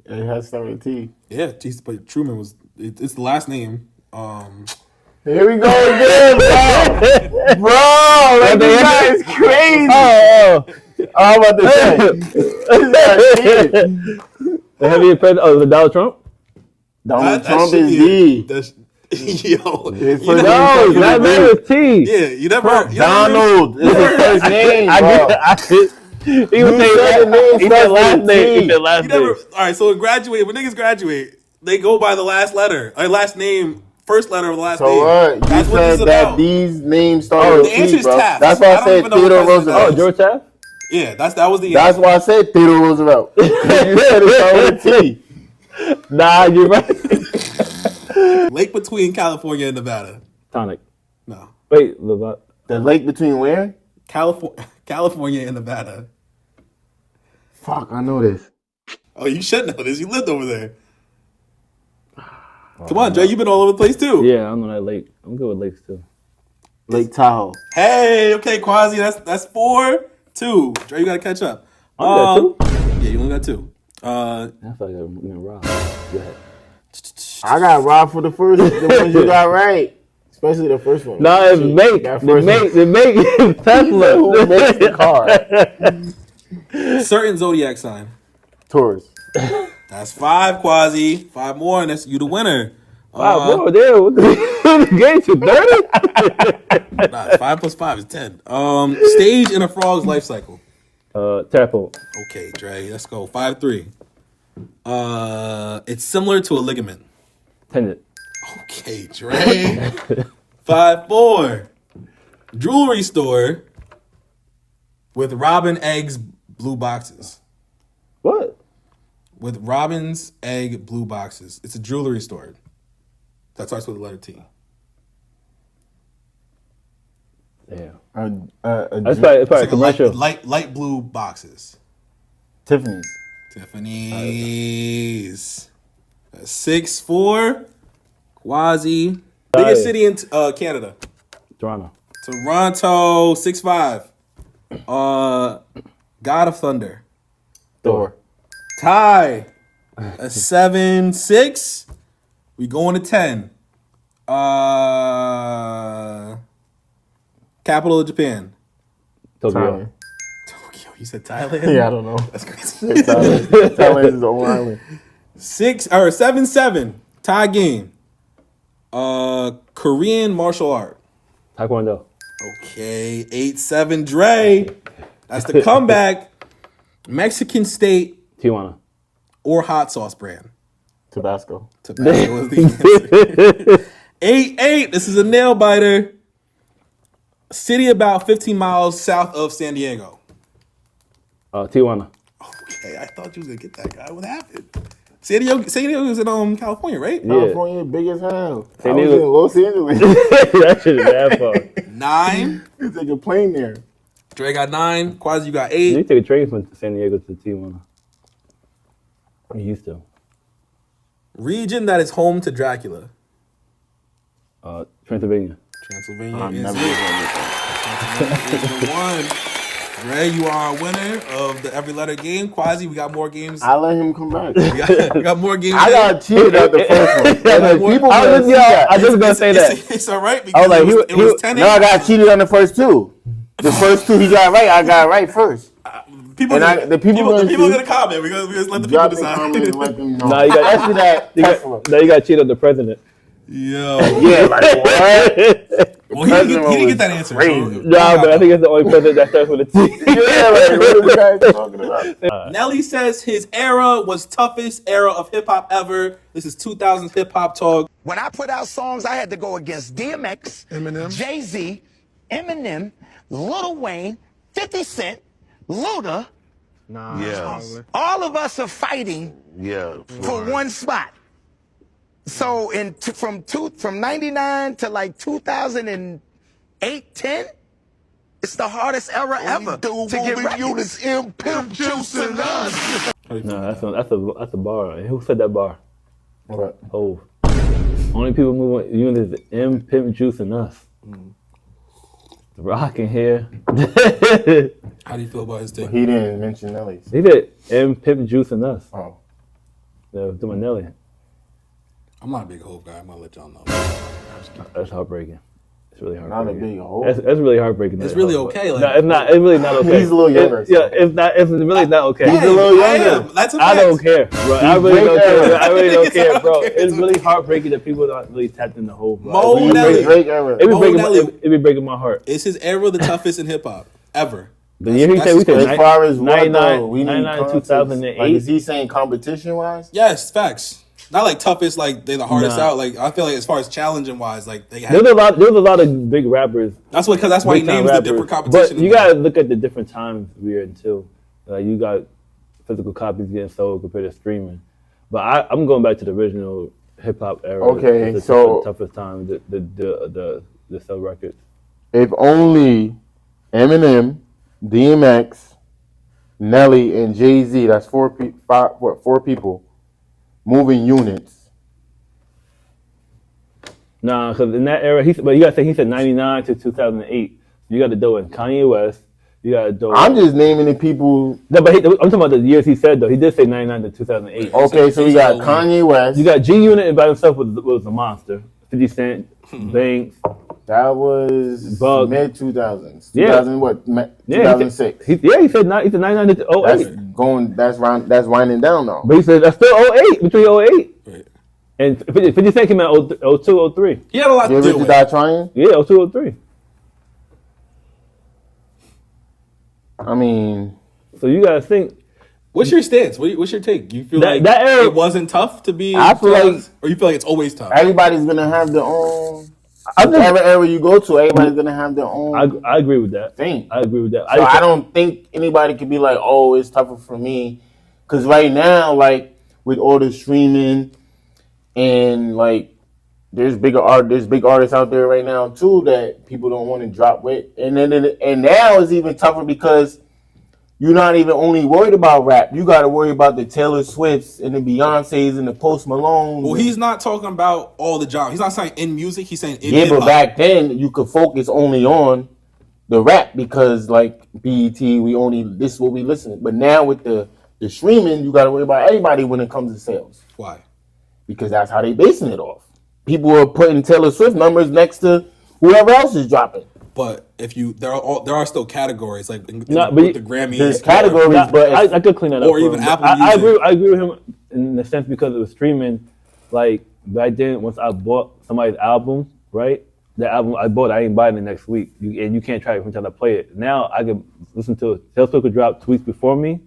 It has to start with a T. Yeah, geez, but Truman was. It's the last name. Here we go again, bro. Like, this guy is crazy. I'm about to say. The heaviest president. Oh, Donald Trump. Donald Trump is D. Yo, No, that man was T. Yeah, you never. Donald is his first name. He was saying he said last name. He said last You never. name. All right, so when niggas graduate, they go by the last letter, last name, first letter of the last So name. what? That's You what this said is that about. these names start with the T, answer's bro. Taft. That's why I I don't said even know what Theodore president that Roosevelt. Oh, George Taft. Yeah, that was the. That's why I said Theodore Roosevelt. You said it started with a T. Nah, you're right. Lake between California and Nevada. Tonic. No, Wait, The lake between where? California and Nevada. Fuck, I know this. Oh, you should know this. You lived over there. Come on, Dre. You've been all over the place too. yeah, I know that lake. I'm good with lakes too. Lake Tahoe. Hey, okay, Quasi. That's 4-2. Dre, you gotta catch up. I got two. Yeah, you only got 2. I feel like I'm gonna rob. Go ahead. I got robbed for the ones you got right. Especially the first one. No, it's make. That The first make is Tesla. Who makes the car? Certain zodiac sign. Taurus. That's 5, Quasi. 5 more, and that's you the winner. Wow, bro, damn. What the game you dirty? Nah, 5 plus 5 is 10. Stage in a frog's life cycle. Tadpole. Okay, Dre, let's go. 5-3. It's similar to a ligament. Tendon. Okay, Dre. 5-4. Jewelry store with robin eggs, blue boxes. What? With robin's egg, blue boxes. It's a jewelry store. That starts with the letter T. Damn. It's It's probably Like commercial. light blue boxes. Tiffany's. Tiffany's. 6-4. Quasi. Biggest city in Canada. Toronto. Toronto. 6-5. God of Thunder. Thor. Tie. 7-6. We going to 10. Capital of Japan. Tokyo. Thailand. Tokyo. You said Thailand? Yeah, I don't know. That's crazy. Thailand is the whole island. 7-7. Tie game. Korean martial art. Taekwondo. Okay. 8-7. Dre. That's the comeback. Mexican state Tijuana. or hot sauce brand. Tabasco. Tabasco is the answer. 8-8. This is a nail biter. City about 15 miles south of San Diego. Tijuana. Okay, I thought you was gonna get that guy. What happened? San Diego is in California, right? Yeah. California big as hell. I San was Diego. in Los Angeles. That shit is bad far. 9. You take a plane there. Dre got 9. Quasi, you got You 8. take a train from San Diego to Tijuana. You used to. Region that is home to Dracula. Transylvania. Transylvania I'm is never it. gonna get that. Transylvania is the one. Dre, you are a winner of the every letter game. Quasi, we got more games. I let him come back. We got more games. I got cheated at the first one. Like, people I was gonna see that. just gonna say that. It's all right I because was like, it was 10. no, I got cheated on the first two. The first two he got right, I got right first. People, And the people are gonna gonna comment. We're gonna let the people Drop the decide. comment and let them know. Nah, you got- Especially that Tesla. Now you got cheated on the president. Yo. Yeah, like what? Well, he didn't get that answer. Crazy. Nah, but I think it's the only president that starts with a T. Yeah, like what are you guys talking about? Nelly says his era was toughest era of hip hop ever. This is 2000s hip hop talk. When I put out songs, I had to go against DMX, Eminem, Jay-Z, Eminem, Lil Wayne, 50 Cent, Luda. Yeah. All of us are fighting Yeah. for one spot. So from 99 to like 2008, 10, it's the hardest era ever to get records. Pimp juicing us. No, that's a bar. And who said that bar? What? Oh, only people moving units is M Pimp Juice and us. The Rock in here. How do you feel about his take? He didn't mention Nelly's. He did M Pimp Juice and us. Oh. Yeah, doing Nelly. I'm not a big Hov guy. I'm gonna let y'all know. That's heartbreaking. It's really Not heartbreaking. a big hole. That's really heartbreaking. It's really okay. Like, no, it's not. It's really not okay. He's a little younger. It's really not okay. He's a little younger. That's a I fact. don't care, bro. I really don't care. I really don't care, bro. It's really heartbreaking that people don't really tapped in the whole. Mo Nelly. It be breaking my heart. Is his era the toughest in hip hop ever? The year he said we said as far as what 99, though, we need 99 2008. Like, is he saying competition wise? Yes, facts. Not like toughest, like they're the hardest out. Like I feel like as far as challenging wise, like they have. There's a lot of big rappers. That's why he names the different competition. But you gotta look at the different times we're in too. Like you got physical copies getting sold compared to streaming. But I'm going back to the original hip hop era. Okay, the so toughest time the sell records. If only Eminem, DMX, Nelly, and Jay-Z, that's four people moving units. Nah, because in that era, but you gotta say he said 99 to 2008. You got to do in Kanye West. You got to do. I'm just naming the people. No, but I'm talking about the years he said though. He did say 99 to 2008. Okay, so we got Kanye West. You got G Unit by himself was a monster. 50 Cent, Banks. That was mid 2000s. Yeah. 2000 what? 2006. He said 99 to 08. That's winding down now. But he said that's still 08, between 08. Right. And 50 Cent came out 02, 03. He had a lot to do with. Die Trying? Yeah, 02, 03. I mean, so you gotta think. What's your stance? What's your take? You feel like that era, it wasn't tough to be? I feel like, or you feel like it's always tough? Everybody's gonna have their own. Whatever era you go to, everybody's gonna have their own. I agree with that. Thing. I agree with that. So I don't think anybody could be like, "Oh, it's tougher for me," because right now, like with all the streaming and like, there's big artists out there right now too that people don't want to drop with, and now it's even tougher because you're not even only worried about rap. You got to worry about the Taylor Swifts and the Beyoncés and the Post Malones. Well, he's not talking about all the genres. He's not saying in music. He's saying in hip-hop. But back then you could focus only on the rap because like BET, this is what we listen to. But now with the streaming, you got to worry about everybody when it comes to sales. Why? Because that's how they basing it off. People are putting Taylor Swift numbers next to whoever else is dropping. But if there are still categories like with the Grammys. There's categories, but I could clean that up. Or even Apple Music. I agree with him in the sense because it was streaming. Like back then, once I bought somebody's album, right? The album I bought, I ain't buying it next week, and you can't track it from time I play it. Now I can listen to it. Taylor Swift could drop 2 weeks before me,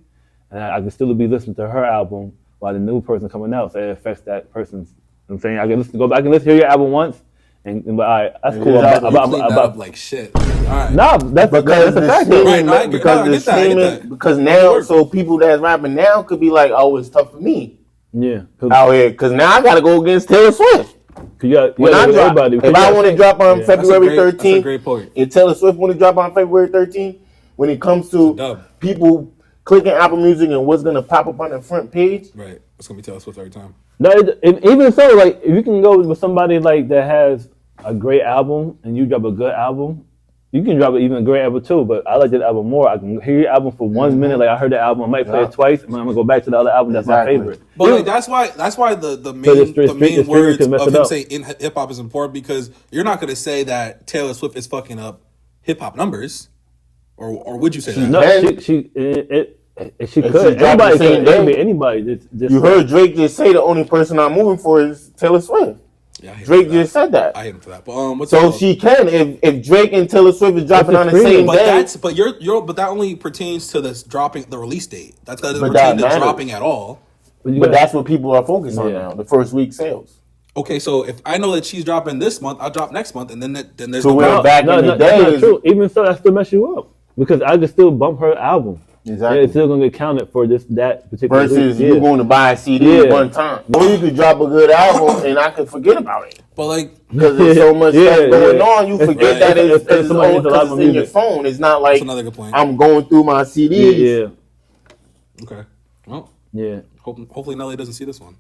and I can still be listening to her album while the new person coming out. So it affects that person's. You know what I'm saying I can go back and listen to your album once. And all right, that's cool. About like shit. All right. No, that's because the fact. Right, because now, so people that's rapping now could be like, oh, it's tough for me. Yeah. Out here, because now I got to go against Taylor Swift. If I want to drop on February 13th, that's a great point. If Taylor Swift want to drop on February 13th, when it comes to people clicking Apple Music and what's going to pop up on the front page, right, it's going to be Taylor Swift every time. No, even so, like if you can go with somebody like that has a great album and you drop a good album, you can drop even a great album too. But I like that album more. I can hear your album for 1 minute. Like I heard the album, I might play it twice, and I'm gonna go back to the other album that's my favorite. But like, that's why the main words of him saying in hip hop is important because you're not gonna say that Taylor Swift is fucking up hip hop numbers, or would you say that? No, she could. Anybody. You heard Drake just say the only person I'm moving for is Taylor Swift. Yeah, Drake just said that. I hate him for that. But so she can if Drake and Taylor Swift is dropping on the same day. But that only pertains to this dropping the release date. That doesn't pertain to dropping at all. But that's what people are focused on now. The first week sales. Okay, so if I know that she's dropping this month, I'll drop next month, and then there's back in the day. That's not true. Even so, that still mess you up because I could still bump her album. Exactly. It's still gonna get counted for that particular. Versus you going to buy a CD one time. Or you could drop a good album and I could forget about it. But like, because there's so much stuff going on, you forget that it's in your phone. It's not like I'm going through my CDs. Yeah. Okay. Well. Yeah. Hopefully Nelly doesn't see this one.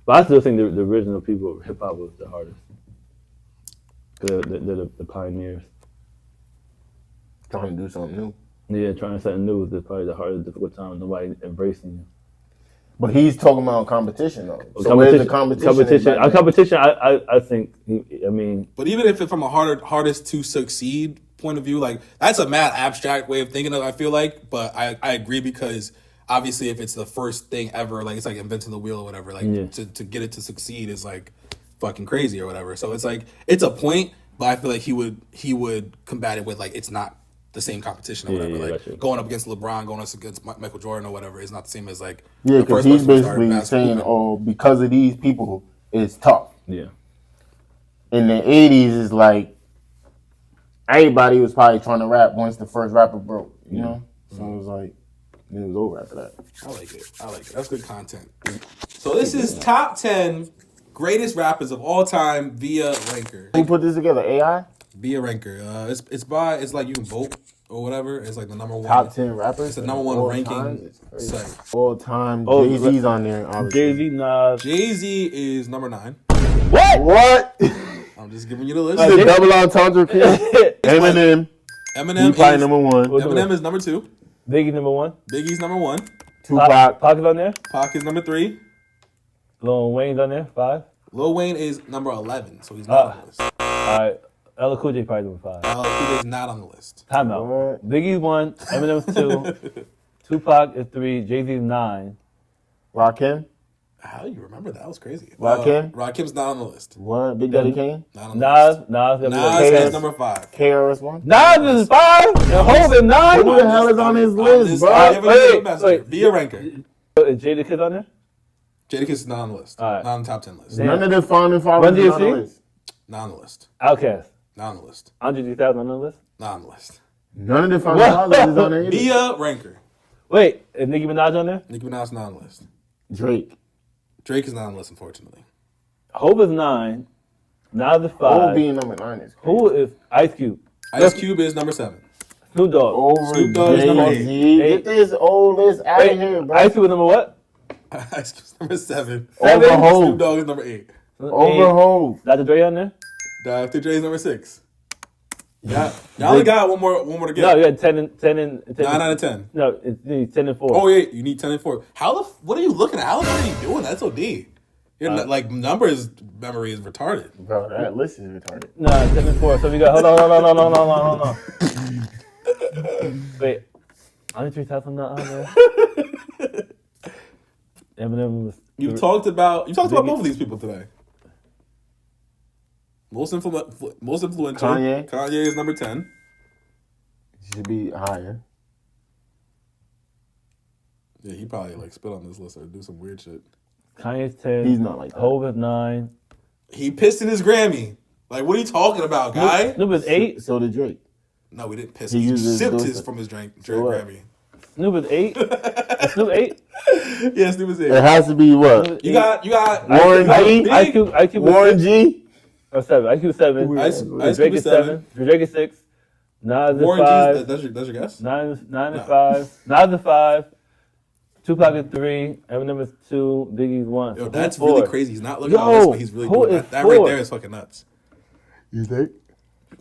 But I still think the original people of hip hop was the hardest. They're the pioneers. Trying to do something new. Yeah, trying something new is probably the hardest, difficult time. Nobody embracing you. But he's talking about competition, though. So where's the competition? Competition. I think. I mean. But even if it's from a hardest to succeed point of view, like that's a mad abstract way of thinking of it, I feel like. But I agree because obviously if it's the first thing ever, like it's like inventing the wheel or whatever. Like to get it to succeed is like fucking crazy or whatever. So it's like it's a point, but I feel like he would combat it with like it's not the same competition or whatever. Like going up against LeBron, going up against Michael Jordan or whatever is not the same as like because he's basically saying, oh, because of these people, it's tough. Yeah. In the 80s, it's like everybody was probably trying to rap once the first rapper broke, you know? So it was like, it was over after that. I like it. That's good content. So this is top 10 greatest rappers of all time via ranker. Who put this together? AI? Via ranker. It's like you can vote or whatever. It's like the number one. Top 10 rappers? It's the number one ranking site. All time. Jay-Z's on there, obviously. Jay-Z, Nas. Jay-Z is number 9. What? I'm just giving you the list. This is a double entendre kid. Eminem. Eminem is probably number 1. Eminem is number 2. Biggie number 1. Biggie's number 1. Tupac. Pac is on there. Pac is number 3. Lil Wayne's on there. 5. Lil Wayne is number 11, so he's not on the list. All right. LL Cool J probably number 5. LL Cool J is not on the list. Time out. Biggie's 1. Eminem's 2. Tupac is 3. Jay-Z's 9. Rakim? How do you remember that? That was crazy. Rakim? Rakim's not on the list. What? Big Daddy Kane? Not on the list. Nas is number 5. KRS-One? Nas is 5? And Hov is 9? Who the hell is on his list, bro? Wait. Be a ranker. Is Jadakiss on there? Jadakiss is not on the list. Not on the top 10 list. None of the founding fathers are on the list. Not on the list. Outkast. Not on the list. Andre 3000 on the list? Not on the list. None of the founding fathers is on there either. Be a ranker. Wait, is Nicki Minaj on there? Nicki Minaj is not on the list. Drake. Drake is not on the list, unfortunately. Hov is 9. Nas is 5. Hov being number 9 is crazy. Who is Ice Cube? Ice Cube is number 7. Snoop Dogg. Snoop Dogg is number 8. Get this old list out of here, bro. Ice Cube is number what? Ice Cube's number 7. Over Hov. Snoop Dogg is number 8. Over Hov. Dr. Dre on there? Dr. Dre is number 6. Yeah, y'all only got one more to get. No, you got 10 and 10. 9 out of 10. No, it's 10 and 4. Oh yeah, you need 10 and 4. What are you looking at? How the fuck are you doing? That's OD. Your like numbers memory is retarded. Bro, that list is retarded. No, 10 and 4. So we got hold on. Wait, Andre 3000 not on there. Eminem was. You talked about both of these people today. Most influential. Kanye. Kanye is number 10. Should be higher. Yeah, he probably like spit on this list or do some weird shit. Kanye's 10. He's not like that. Hov is 9. He pissed in his Grammy. Like, what are you talking about, guy? Snoop is 8. So did Drake. No, we didn't piss. He sipped his from his drink Grammy. Snoop is 8. Is Snoop 8? Yeah, Snoop is 8. It has to be what? You got Warren G. IQ Warren G. Oh, 7. IQ 7. Ice Drake Cube is 7. Drake is 6. Nas is Warren 5. G. That's your guess? 9 is 5. Nas is 5. Tupac is 3. Eminem is 2. Biggie's 1. Yo, So that's who's 4? really crazy. He's not looking at this, but he's really doing that. That right there is fucking nuts. You think?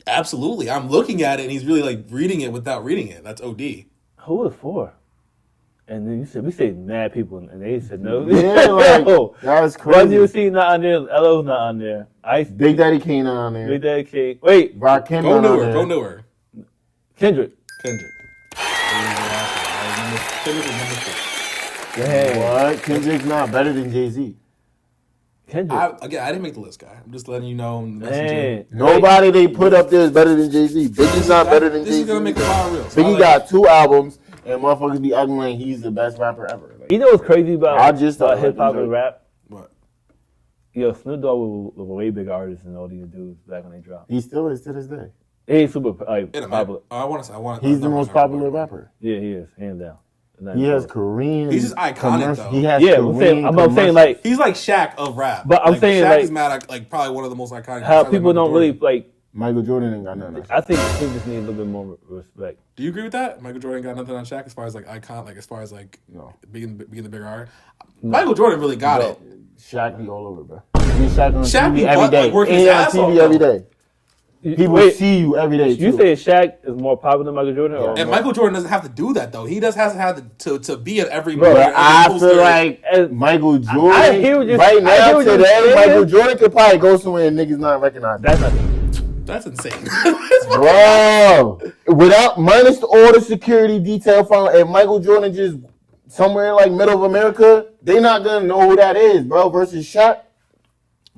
Absolutely. I'm looking at it and he's really like reading it without reading it. That's OD. Who is 4? And then we said mad people, and they said no. Yeah, like, that was crazy. Run DMC not on there. LO's not on there. Big Daddy Kane not on there. Big Daddy Kane. Wait. Rakim Go not on there. Go newer. Kendrick. Kendrick is number 4. Yeah. What? Kendrick's not better than Jay-Z. Kendrick. I didn't make the list, guy. I'm just letting you know. Man. Nobody they put up there is better than Jay-Z. Biggie's not better than Jay-Z. This is going to make the power real. Biggie got 2 albums, and motherfuckers be acting like he's the best rapper ever. Like, You know what's crazy about hip hop and rap? What? Yo, Snoop Dogg was a way bigger artist than all these dudes back when they dropped. He still is to this day. He's super popular. He's the most popular rapper. Yeah, he is, hands down. He has Korean. He's just iconic though. He has Korean. I'm saying like he's like Shaq of rap. But I'm saying Shaq like is mad like probably one of the most iconic. How people don't really like. Michael Jordan ain't got nothing. I think he just needs a little bit more respect. Do you agree with that? Michael Jordan got nothing on Shaq as far as like icon, like as far as like being the bigger art. No. Michael Jordan really got it. Shaq be all over, bro. Shaq on TV be every day. Working his ass off, every day. People see you every day. You say Shaq is more popular than Michael Jordan? Or and Michael Jordan doesn't have to do that though. He does has to be at every. But I feel like Michael Jordan. I hear what you're right now today. Michael Jordan could probably go somewhere and niggas not recognize. That's insane. Bro, without minus all the security detail found, and Michael Jordan just somewhere in like middle of America, they not gonna know who that is, bro. Versus Shaq.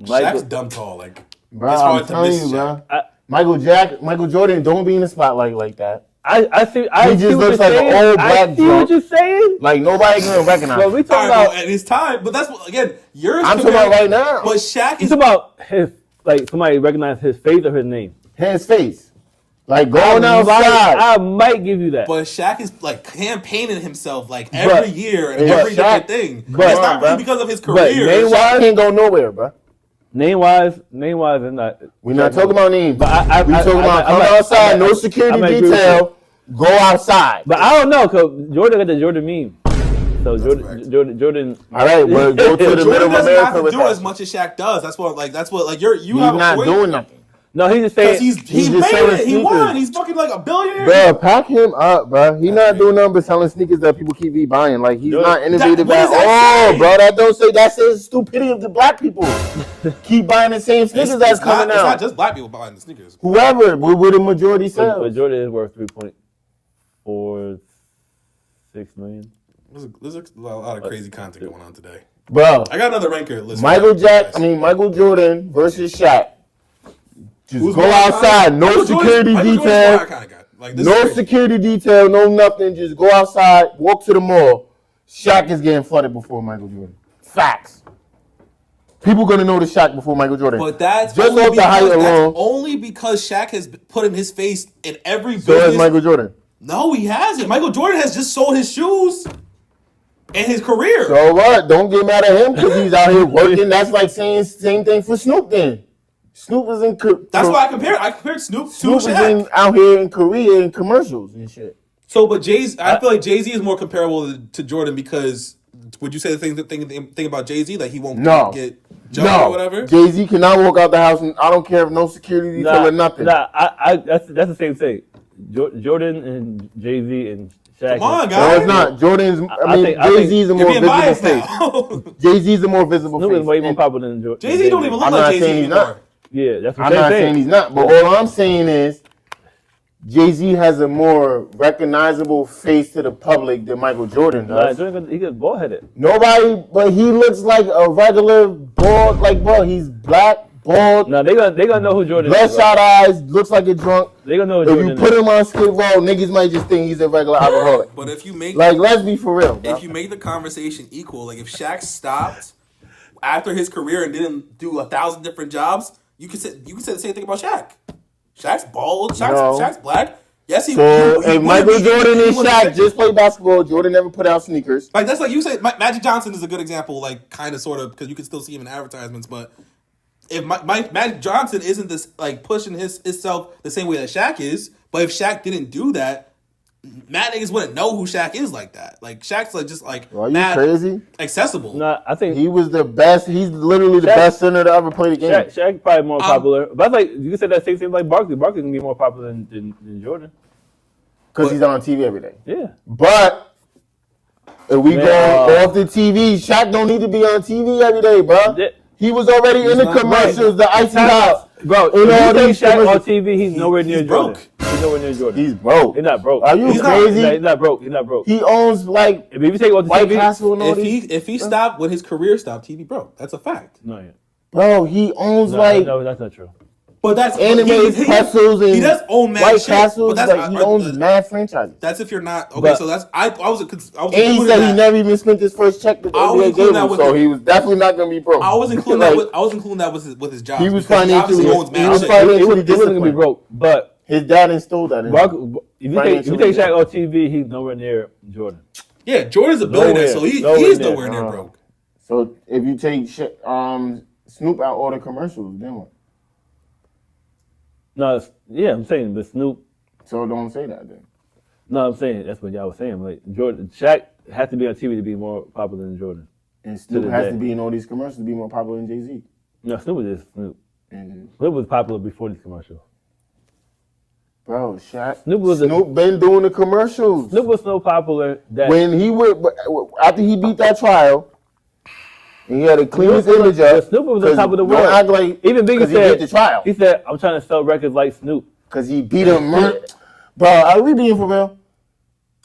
Shaq's dumb tall, like. Bro, I'm telling you, bro. Michael Jordan don't be in the spotlight like that. I see. He just looks like an old black drunk. I see what you're saying. Like nobody gonna recognize. Well, we talking about at his time, but that's again yours. I'm talking about right now. But Shaq is talking about his like somebody recognize his face or his name. His face, like going outside. I might give you that. But Shaq is like campaigning himself like every year and every different thing. But it's not really because of his career. Shaq can't go nowhere, bro. Name wise, is not. We're not talking about names. But we talking about come outside, no security detail, go outside. But I don't know, cause Jordan got the Jordan meme. So Jordan. All right, well, go to the middle of America. Jordan doesn't have to do as much as Shaq does. That's what He's not doing nothing. No, he's just saying he made it. He won. He's fucking like a billionaire. Bro, pack him up, bro. He's not doing nothing but selling sneakers that people keep buying. Like he's not innovative at all, bro. That says stupidity of the black people. Keep buying the same sneakers that's coming out. It's not just black people buying the sneakers. Whoever, with the majority sell. But Jordan is worth 3.46 million. There's a lot of crazy content going on today, bro. I got another ranker list. Michael Jordan versus Shaq. Just go outside, no security detail, no security detail, no nothing. Just go outside, walk to the mall. Shaq is getting flooded before Michael Jordan. Facts. People gonna know the Shaq before Michael Jordan. But that's just off the height alone. Only because Shaq has put in his face in every business. So has Michael Jordan. No, he hasn't. Michael Jordan has just sold his shoes and his career. So what? Don't get mad at him because he's out here working. That's like saying same thing for Snoop then. Snoop is in. That's why I compared Snoop to Shaq. Is out here in Korea in commercials and shit. So, but I feel like Jay-Z is more comparable to Jordan because would you say the thing about Jay-Z that he won't get jumped or whatever? Jay-Z cannot walk out the house and I don't care if no security detail or nothing. That's the same thing. Jordan and Jay-Z and Shaq. Come on, guys. No, it's not. Jay-Z's a more visible face. Jay-Z's a more visible face. Snoop is way more popular than Jordan. Jay-Z don't even look like Jay-Z anymore. Yeah, that's what I'm not saying he's not, but all I'm saying is Jay-Z has a more recognizable face to the public than Michael Jordan does. He gets bald-headed. Nobody, but he looks like a regular bald, like, bro, he's black, bald. No, they gonna know who Jordan is. Bloodshot eyes, looks like a drunk. They gonna know who Jordan is. If you put him on Skid Row, niggas might just think he's a regular alcoholic. But if you make... Like, let's be for real, bro. If you make the conversation equal, like if Shaq stopped after his career and didn't do 1,000 different jobs, you could say the same thing about Shaq. Shaq's bald. Shaq's black. Yes, he. So if Michael Jordan and Shaq just play basketball, Jordan never put out sneakers. Like that's like you say. Magic Johnson is a good example. Like kind of sort of because you can still see him in advertisements. But if Magic Johnson isn't this like pushing himself the same way that Shaq is, but if Shaq didn't do that, mad niggas wouldn't know who Shaq is like that. Like Shaq's like just like are you crazy? Accessible. No, I think he was the best. He's literally the best center to ever play the game. Shaq probably more popular, but like you can say that same thing like Barkley. Barkley can be more popular than Jordan because he's on TV every day. Yeah, but if we go off the TV, Shaq don't need to be on TV every day, bro. He was already in the commercials, the icy house. Bro, in all these Shaq on TV, he's nowhere near Jordan. He's nowhere near Jordan. He's broke. He's not broke. Are you crazy? He's not broke. He's not broke. He owns like if you take all the White TV, Castle and all these. If he stopped when his career stopped, TV broke. That's a fact. No, yeah. Bro, he owns no, that's not true. But that's anime pretzels and he does own mad White shit, Castles. but Like, he owns mad franchises. That's if you're not okay. So that's I was and he said he never even spent his first check that the NBA gave him, so he was definitely not gonna be broke. I was including that. I was including that with his job. He was financially. He wasn't gonna be broke, but His dad installed that in him. If you take Shaq on TV, he's nowhere near Jordan. Yeah, Jordan's a billionaire, so he is nowhere near broke. So if you take Snoop out all the commercials, then what? No, I'm saying, but Snoop. So don't say that then. No, I'm saying that's what y'all was saying. Like Shaq has to be on TV to be more popular than Jordan. And Snoop has to be in all these commercials to be more popular than Jay-Z. No, Snoop was just Snoop. Mm-hmm. Snoop was popular before these commercials. Bro, Shaq. Snoop been doing the commercials. Snoop was so popular that when he would after he beat that trial, and he had to clean his image up. Snoop was on top of the world. Don't act like even Biggie said he beat the trial. He said, "I'm trying to sell records like Snoop." Because he beat him. Bro, are we being for real?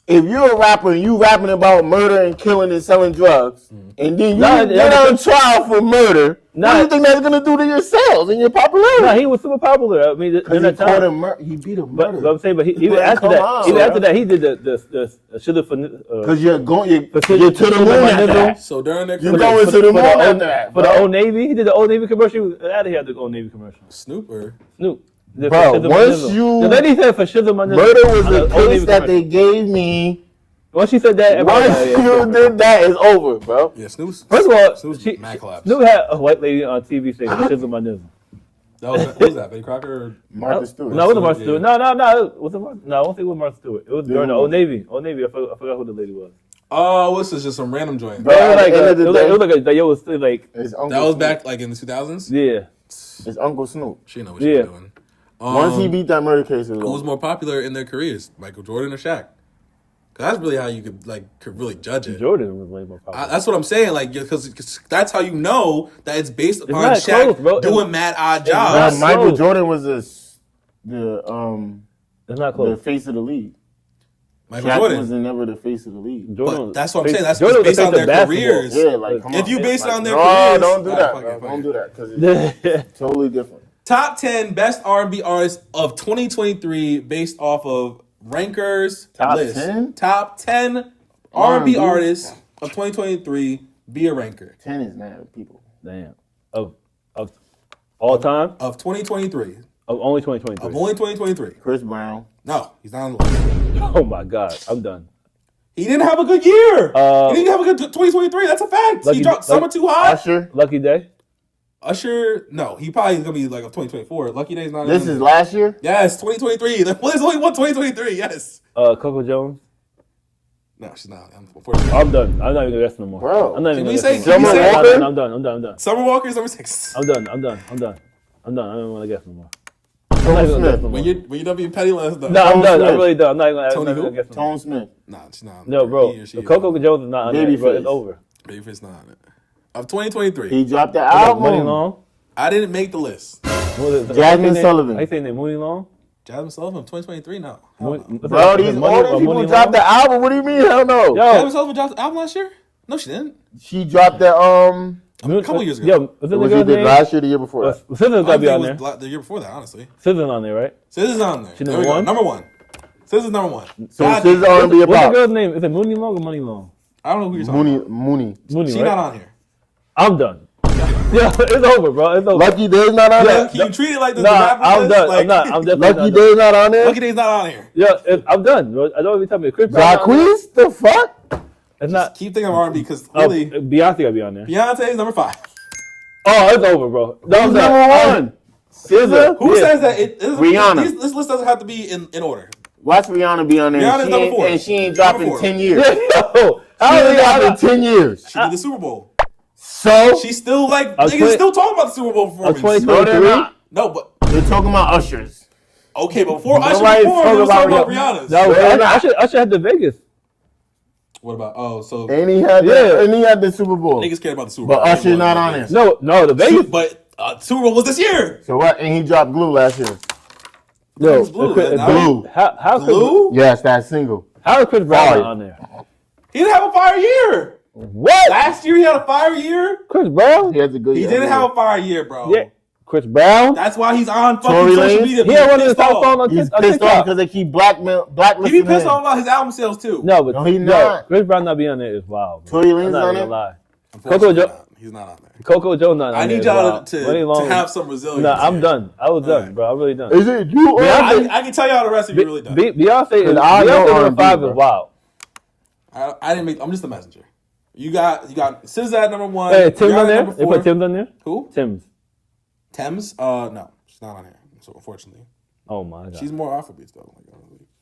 If you're a rapper and you rapping about murder and killing and selling drugs, and then you get on trial for murder, what do you think that's gonna do to your sales and your popularity? No, he was super popular. I mean, he beat a murder. But I'm saying, but even after that, he did the sugar for because you're to the moon after that. So during that you're going to the moon after that. For the Old Navy, he did the Old Navy commercial. He was out of here. The Old Navy commercial. Snoop. Bro, once the lady said for sugar money, murder was the case that they gave me. Once she said that, once you did that, it's over, bro. Yeah, Snoop's. First of all, Snoop had a white lady on TV saying "Shizzle my nizzle." What was that? Betty Crocker or Martha Stewart? No, it wasn't Martha Stewart. No. Was it Martha? No, I don't think it was Martha Stewart. It was during the Old Navy. Old Navy. I forgot who the lady was. Oh, this is just some random joint. Bro, it was like that was back like in the 2000s. Yeah, it's Uncle Snoop. She know what she was doing. Once he beat that murder case, who was more popular in their careers, Michael Jordan or Shaq? Because that's really how you could really judge it. Jordan was way more popular. That's what I'm saying, like, because that's how you know that it's based upon Shaq doing mad odd jobs. Michael Jordan was the face of the league. Michael Jordan was never the face of the league. But that's what I'm saying. That's based on their careers. Yeah, like come if you base it on their careers, don't do that. Don't do that because it's totally different. Top 10 best R&B artists of 2023 based off of Rankers list. 10? Top 10 R&B artists of 2023 be a ranker. 10 is mad people. Damn. Of all time? Of 2023. Of only 2023. Of only 2023. Chris Brown. No, he's not on the list. Oh my God, I'm done. He didn't have a good year. He didn't have a good 2023. That's a fact. He dropped Summer Too Hot. Usher. Lucky Day. Usher, no, he probably is gonna be like a 2024. Lucky Day's not. This is last year. Yes, 2023. There's only one 2023. Yes. Coco Jones. No, she's not. I'm done. I'm not even gonna guess no more. Bro, I'm not even gonna guess. Summer Walker? I'm done. Summer Walker is number 6. I'm done. I don't want to guess no more. When you done being petty, let us know. No, I'm done. I'm really done. I'm not Tony gonna guess no more. Tone Smith. Nah, she's not. No, bro. Coco Jones is not on there, bro. It's over. Babyface not on it. Of 2023. He dropped the album. Money Long. I didn't make the list. Jasmine Sullivan. How you saying that? Mooney Long? Jasmine Sullivan, 2023? No. Bro, these older people dropped the album. What do you mean? Hell no. Jasmine Sullivan dropped the album last year? No, she didn't. She dropped the a couple years ago. Yo, was either last year or the year before that? SZA's gotta be on there. The year before that, honestly. SZA's on there, right? SZA's on there. She number one? Number one. SZA's number one. So SZA's R&B What's the girl's name? Is it Mooney Long or Money Long? I don't know who you're talking about. Mooney. She's not on here. I'm done. Yeah, it's over, bro. It's over. Lucky Day's not on there. Can you treat it like this? Nah, I'm done. I'm not. I'm definitely Lucky Day's not on there. Lucky Day's not on here. Yeah, I'm done, bro. I don't even tell me. Chris Brown. Jacquees? The fuck? It's not. Keep thinking of R&B because really, Beyonce gotta be on there. Beyonce's number 5. Oh, it's over, bro. That was number 1. SZA? Who says that? Rihanna. This list doesn't have to be in order. Watch Rihanna be on there. Rihanna's number 4. And she ain't dropped in 10 years. Yo, How ain't dropped in 10 years? She did the Super Bowl. So? She's still like, niggas still talking about the Super Bowl performance. No, they're not. No, but. They're talking about Ushers. Okay, but before Usher performed, we was talking about Rihanna's. No, Usher had the Vegas. What about, so. And he had the Super Bowl. Niggas cared about the Super Bowl. But Usher's not on there. No, the Vegas. But Super Bowl was this year. So what? And he dropped Glue last year. Yo, Glue. How Glue? Yes, that single. How is Chris Brown on there? He didn't have a fire year. What? Last year he had a fire year. Chris Brown? He has a good year. He didn't have a fire year, bro. Yeah. Chris Brown? That's why he's on fucking social media. He had one of the top songs on He's pissed off because they keep blacklisting He be pissed off about his album sales too. No, but he not. Chris Brown not being on there is wild. Tory Lanez on it? it? Lie. He's not on there. Coco Jones not on there. I need y'all to have some resilience. No, I'm done. I was done, bro. I'm really done. Is it you? I can tell y'all the rest of you really done. Beyonce number 5 is wild. I didn't make. I'm just a messenger. You got SZA at number 1. Hey, Tim's on there. They put Tim's on there. Who? Tim's. No, she's not on here. So unfortunately. Oh my god. She's more Afrobeats though.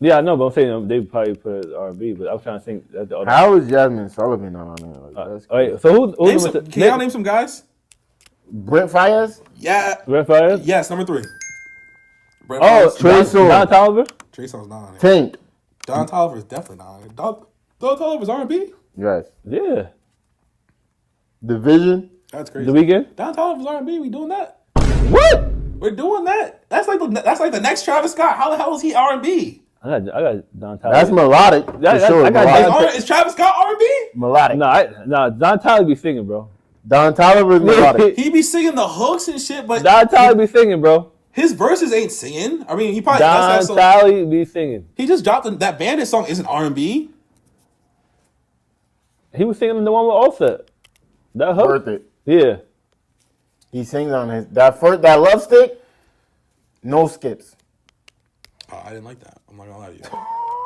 Yeah, I know, but I'm saying they probably put it R&B. But I was trying to think. That's the other. How is Jasmine Sullivan not on there? Like, that's right, so who's can y'all name some guys? Brent Fayez? Yeah. Brent Fayez? Yes, number 3. Brent Fayez. Trey Songz. Don Toliver? Trey Songz not on here. Tank. Don Toliver is definitely not on here. Don Toliver's R&B? Yes. Yeah. Division? That's crazy. The Weeknd? Don Toliver's R&B. We doing that? What? We're doing that. That's like the next Travis Scott. How the hell is he R&B? I got Don Toliver. That's melodic. Is Travis Scott R&B? Melodic. No, Don Toliver be singing, bro. Don Toliver is melodic. He be singing the hooks and shit, but Don Toliver be singing, bro. His verses ain't singing. I mean, he probably Don Toliver be singing. He just dropped that Bandit song. Isn't R&B? He was singing the one with Offset. That hook. Worth it. Yeah. He sings on his that Love Stick. No skips. Oh, I didn't like that. I'm not gonna lie to you.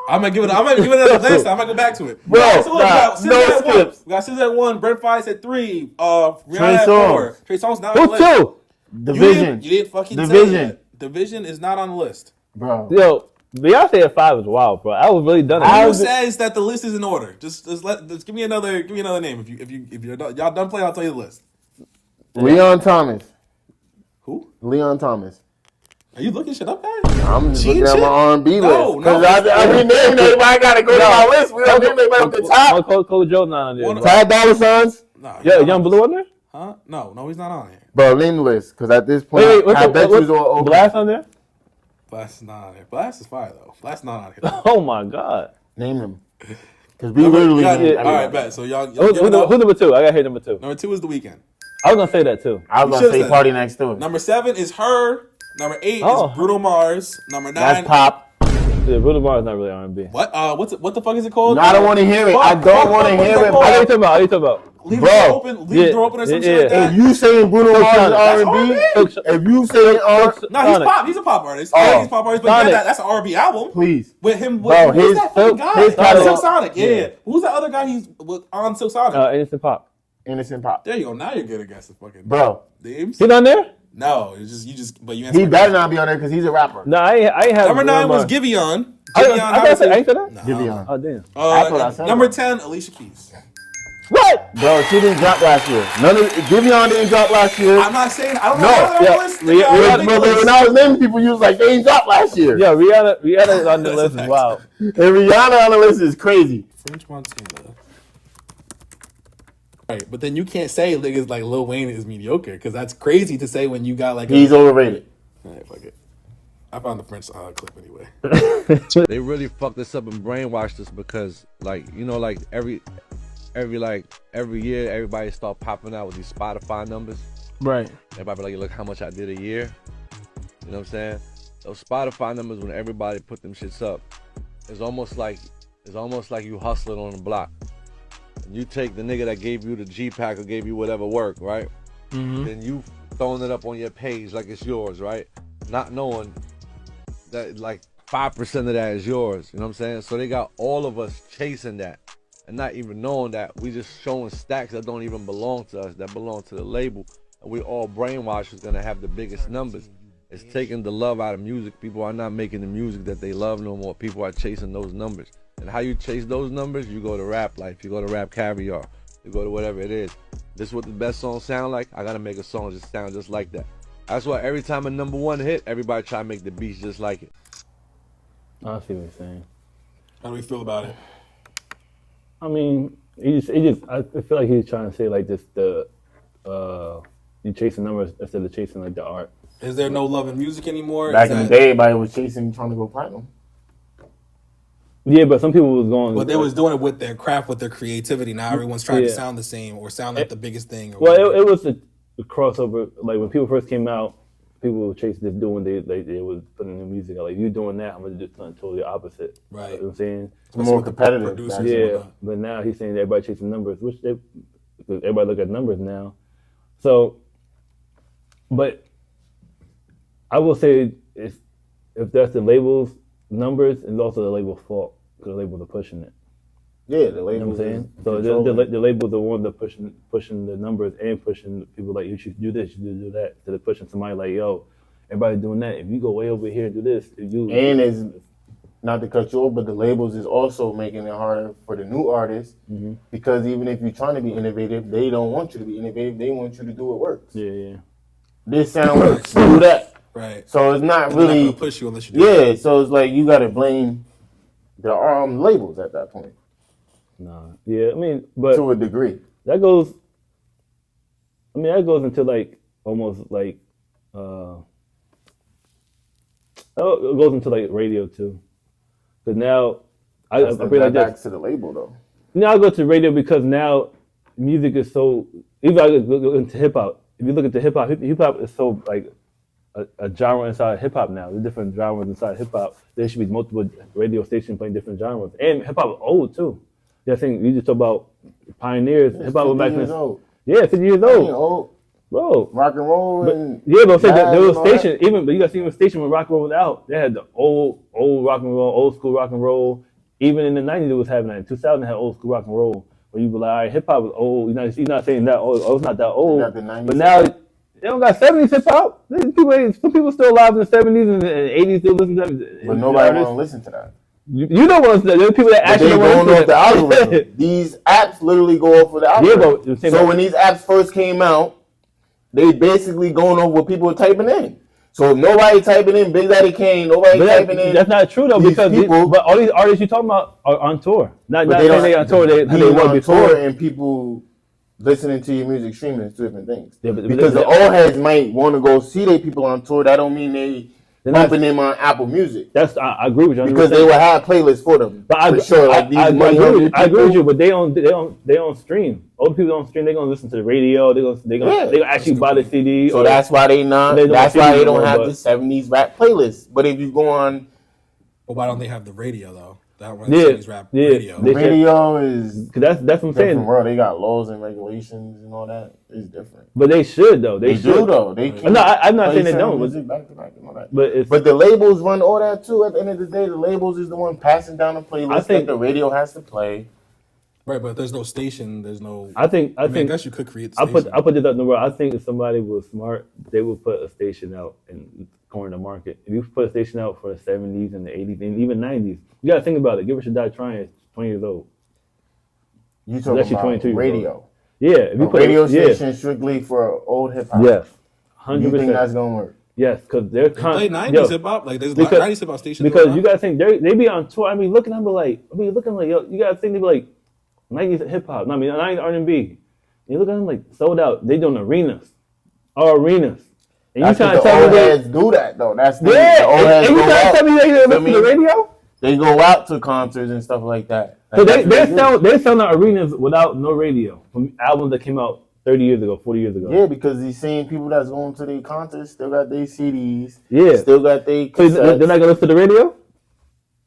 I'm gonna give it another glance. I'm gonna go back to it. Bro, no skips. We got SZA at 1, Brent Fayez at 3, Rihanna at 4. Trey Songz not on the list. Who 2? Division. You didn't fucking Division. say that. Division is not on the list. Bro. Yo, Beyonce at 5 is wild, bro. I was really done. Who says that the list is in order? Just give me another name. If you're done, y'all done playing, I'll tell you the list. Leon Thomas. Who? Leon Thomas. Are you looking shit up, guys? I'm just looking at my R&B list. No. I mean, name everybody. I gotta go to my list. We don't name everybody at the top. Coco Joe not on there. Ty Dolla $igns? No. Yeah, Young Blue on there? Huh? No, he's not on here. Bro, name the list. Because at this point, I bet you was all over. Blast on there? Blast is not on here. Blast is fire, though. Blast not on here. Oh, my God. Name them. Because we literally... All right, bet. So y'all who's number 2? I got to hit number 2. Number 2 is The Weeknd. I was going to say that, too. I was going to say Party Next Door. Number 7 is Her. Number 8 is Bruno Mars. Number 9. That's pop. Yeah, Bruno Mars is not really R&B. What? What the fuck is it called? No, I don't want to hear it. I don't want to hear it. What are you talking about? Leave the door open. Leave the door open or some shit like that. If you saying Bruno Mars is R&B, if you saying no, he's pop. He's a pop artist. He's a pop artist, but that's an R&B album. Please. With him, bro, who's that fucking guy? Silk Sonic. Yeah. Who's that other guy he's on Silk Sonic? Innocent Pop. Innocent Pop. There you go. Now you're good at guessing fucking names. He's on there? No, it's just but you. He better not be on there because he's a rapper. No, I ain't have. Number 9 was Giveon. I ain't said that. No. Giveon. Oh damn. That's what I said. Number 10, Alicia Keys. What? Bro, she didn't drop last year. Giveon didn't drop last year. I'm not saying I don't know. No, when I was naming people, you was like they ain't dropped last year. Yeah, Rihanna on the list is wild. And Rihanna on the list is crazy. French Montana. Right, but then you can't say niggas like Lil Wayne is mediocre because that's crazy to say when you got like he's overrated. All right, fuck it. I found the French clip anyway. They really fucked us up and brainwashed us because, like, you know, like every year everybody start popping out with these Spotify numbers. Right. Everybody be like, look how much I did a year. You know what I'm saying? Those Spotify numbers, when everybody put them shits up, it's almost like you hustling on the block. And you take the nigga that gave you the G-Pack or gave you whatever work, right? Mm-hmm. Then you throwing it up on your page like it's yours, right? Not knowing that like 5% of that is yours. You know what I'm saying? So they got all of us chasing that and not even knowing that we just showing stacks that don't even belong to us, that belong to the label. And we all brainwashed who's gonna have the biggest numbers. It's taking the love out of music. People are not making the music that they love no more. People are chasing those numbers. And how you chase those numbers, you go to Rap Life, you go to Rap Caviar, you go to whatever it is. This is what the best songs sound like. I gotta make a song just sound just like that. That's why every time a number 1 hit, everybody try to make the beats just like it. I see what you're saying. How do we feel about it? I mean, I feel like he's trying to say like this, you chasing numbers instead of chasing like the art. Is there no love in music anymore? Back in the day, everybody was trying to go platinum. Yeah, but some people was going. But they was doing it with their craft, with their creativity. Now everyone's trying to sound the same or sound like the biggest thing. It was the crossover. Like when people first came out, people were chasing this doing. They was putting new music out. Like you doing that, I'm gonna do something totally opposite. Right. You know what I'm saying? It's more competitive. Yeah, but now he's saying everybody chasing numbers, because everybody look at numbers now. So, but I will say if that's the label's numbers, it's also the label's fault because the labels are pushing it. Yeah, the labels. You know what I'm saying? So the labels are the one that pushing the numbers and pushing people like you should do this, you should do that. Instead of pushing somebody like, yo, everybody doing that. If you go way over here and do this, it's not to cut you off, but the labels is also making it harder for the new artists because even if you're trying to be innovative, they don't want you to be innovative. They want you to do what works. Yeah. This sound works. Do that. Right. So it's not really not gonna push you unless you do it. So it's like you got to blame the labels at that point. Nah. Yeah. I mean, but to a degree, that goes. I mean, that goes into like almost like. It goes into like radio too. Because now, I bring like back to the label though. Now I go to radio because now music is so. Even I go into hip hop. If you look at the hip hop is so like a genre inside hip hop now. There's different genres inside hip hop. There should be multiple radio stations playing different genres. And hip hop is old too. Yeah, I think you just talk about pioneers. Hip hop was back then. Yeah, 50 years old. Bro, rock and roll, but I'm saying there was station but you got to see a station when rock and roll was out. They had the old rock and roll, old school rock and roll. Even in the 90s, it was happening. In 2000, had old school rock and roll. Where you be like, all right, hip hop is old. You're not saying that old. Oh, it's not that old. But now they don't got 70s hip hop. Some people still alive in the 70s and 80s still listen to that. But nobody want to listen to that. You know what? There are people that actually want to listen to the algorithm. These apps literally go off of the algorithm. Yeah, so when these apps first came out, they basically going over what people are typing in. So if nobody typing in Big Daddy Kane, typing in. That's not true though, because but all these artists you talking about are on tour. Not saying they on tour. They were before. Tour and people listening to your music, streaming is two different things. Yeah, because the old heads might want to go see their people on tour. That don't mean they're bumping them on Apple Music. I agree with you. Because they will have playlists for them. But I agree with you. But they don't stream. Older people don't stream. They're gonna listen to the radio. They gonna actually buy the CD. So that's why they not. That's why they don't have the 70s rap playlist. But if you go on, well, why don't they have the radio though? That one 70s rap radio. The radio is that's what I'm saying. World. They got laws and regulations and all that. It's different. But they should though. They should. Do though. I'm not saying they don't. Back to back and all that. But the labels run all that too. At the end of the day, the labels is the one passing down the playlist that the radio has to play. Right, but there's no station. There's no. I guess you could create. The station. I put it up in the world. I think if somebody was smart, they would put a station out and corner the market. If you put a station out for the 70s and the 80s and even 90s, you got to think about it. Give It Should Die Trying is 20 years old. You talking about radio? Yeah, if you put radio station strictly for old hip hop. Yes, 100%. You think that's gonna work? Yes, because they're play 90s hip hop. Like there's 90s hip hop stations. Because you got to think they be on tour. Looking at them like, yo, you got to think they be like 90s hip hop. 90s R&B. You look at them like sold out. They doing arenas. And that's you trying to tell me old heads do that though. That's the old heads and you trying to tell me they listen to the radio? They go out to concerts and stuff like that. So they're selling out arenas without no radio from albums that came out 30 years ago, 40 years ago. Yeah, because these same people that's going to their concerts still got their CDs. Yeah, still got their. So they're not gonna listen to the radio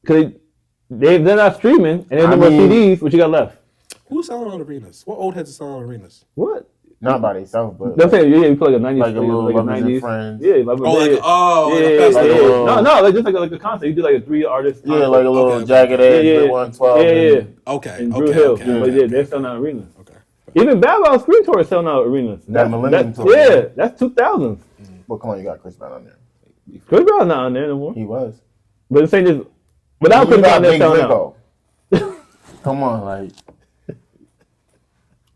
because they're not streaming and there's no more CDs. What you got left? Who's selling out arenas? What old heads are selling out arenas? What? Not by themselves, but they're saying you play like a 90s, like a little like 90s friends. Yeah, no, just like a concert. You do like a 3 artist. Yeah, like a little Jagged Edge, 112. Yeah. Okay. And Drew Hill, but they're selling out arenas. Okay. Even Bad Ball's Screen Tour is selling out arenas. That Millennium Tour. Yeah, that's 2000s. But come on, you got Chris Brown on there. Chris Brown's not on there no more. He was. But it's saying this without Chris Brown, they're selling out. Come on, like.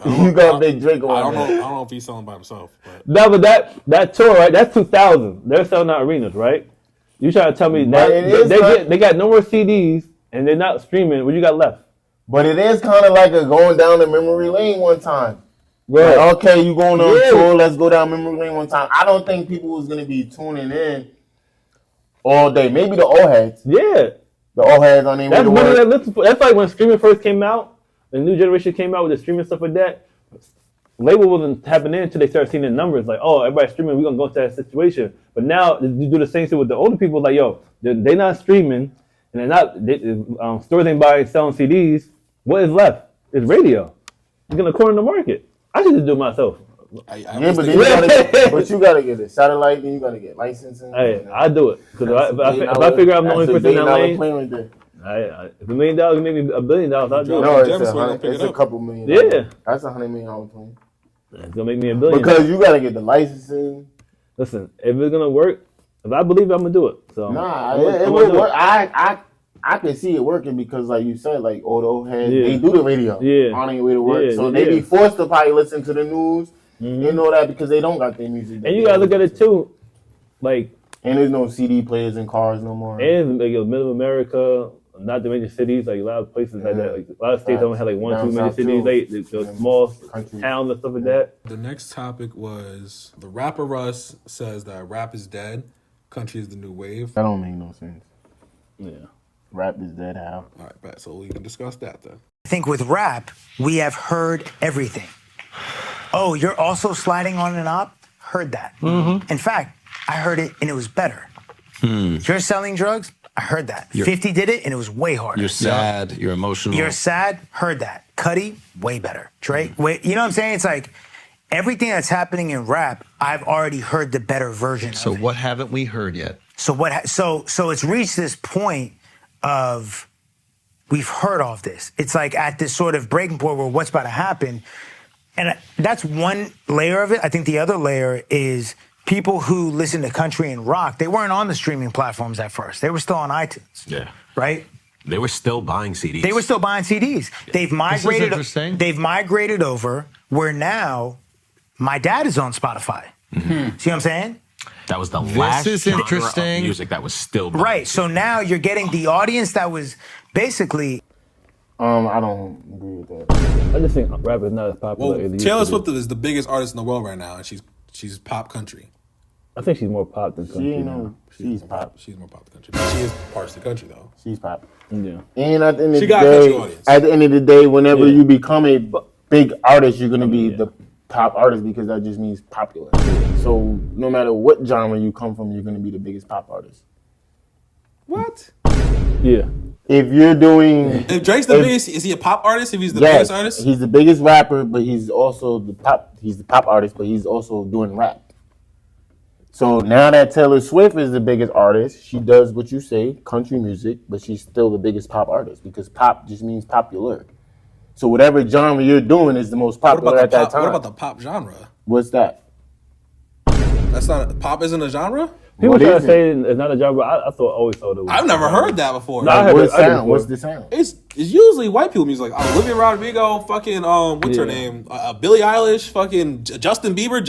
You got Big Drake on. I don't know if he's selling by himself. But. No, but that tour, right? That's 2000. They're selling out arenas, right? You trying to tell me that they got no more CDs and they're not streaming? What you got left? But it is kind of like a going down the memory lane one time. Right. Like, okay, you going on tour? Let's go down memory lane one time. I don't think people was gonna be tuning in all day. Maybe the old heads. Yeah. The old heads on their way to work. That's like when streaming first came out. The new generation came out with the streaming stuff like that. Label wasn't tapping in until they started seeing the numbers. Like, oh, everybody's streaming, we're going to go into that situation. But now, you do the same thing with the older people. Like, yo, they're not streaming, and they're not, stores ain't buying, selling CDs. What is left? It's radio. You're going to corner the market. I should just do it myself. Yeah, but then you gotta get a satellite, then you gotta get licensing. Hey, I do it because if I figure I'm the only person in that lane. If $1 million can make me $1 billion, I'll do it. No, it's a couple $1 million. Yeah, that's $100 million plane. It's gonna make me $1 billion. Because you gotta get the licensing. Listen, if it's gonna work, if I believe it, I'm gonna do it. So it would work. I can see it working because, like you said, like Odo has they do the radio on their way to work, so they be forced to probably listen to the news. You know that because they don't got their music. And you gotta look at it too, like. And there's no CD players in cars no more. And like middle of America, not the major cities, like a lot of places like that. Like a lot of states don't have like 1 or 2 major cities, like the small towns and stuff like that. The next topic was the rapper Russ says that rap is dead, country is the new wave. That don't make no sense. Yeah. Rap is dead, how? All right, bet. So we can discuss that then. I think with rap, we have heard everything. Oh, you're also sliding on an op? Heard that. Mm-hmm. In fact, I heard it and it was better. You're selling drugs? I heard that. 50 did it and it was way harder. You're sad, you're emotional. You're sad? Heard that. Cudi? Way better. Drake? You know what I'm saying? It's like everything that's happening in rap, I've already heard the better version of it. So what haven't we heard yet? So it's reached this point of we've heard all of this. It's like at this sort of breaking point where what's about to happen. And that's one layer of it. I think the other layer is people who listen to country and rock, they weren't on the streaming platforms at first. They were still on iTunes. Yeah. Right? They were still buying CDs. They were still buying CDs. Yeah. They've migrated over where now my dad is on Spotify. Mm-hmm. See what I'm saying? That was the last genre interesting. Of music that was still buying. Right. So now you're getting the audience that was basically... I don't agree with that. I just think rap is not as popular as it used to be. Taylor Swift is the biggest artist in the world right now, and she's pop country. I think she's more pop than country. She's pop. She's more pop than country. But she is parts of the country though. She's pop. Yeah. And at the end of the day, whenever you become a big artist, you're gonna be the top artist because that just means popular. So no matter what genre you come from, you're gonna be the biggest pop artist. What? Yeah. If you're doing... If Drake's the biggest, is he a pop artist if he's the biggest artist? He's the biggest rapper, but he's also the pop artist, but he's also doing rap. So now that Taylor Swift is the biggest artist, she does what you say, country music, but she's still the biggest pop artist because pop just means popular. So whatever genre you're doing is the most popular at that time. What about the pop genre? What's that? That's not... Pop isn't a genre? People try to say it's not a genre. I always thought it was. I've never heard that before. No, what's the sound? It's usually white people music, like Olivia Rodrigo, fucking what's her name? Billie Eilish, fucking Justin Bieber.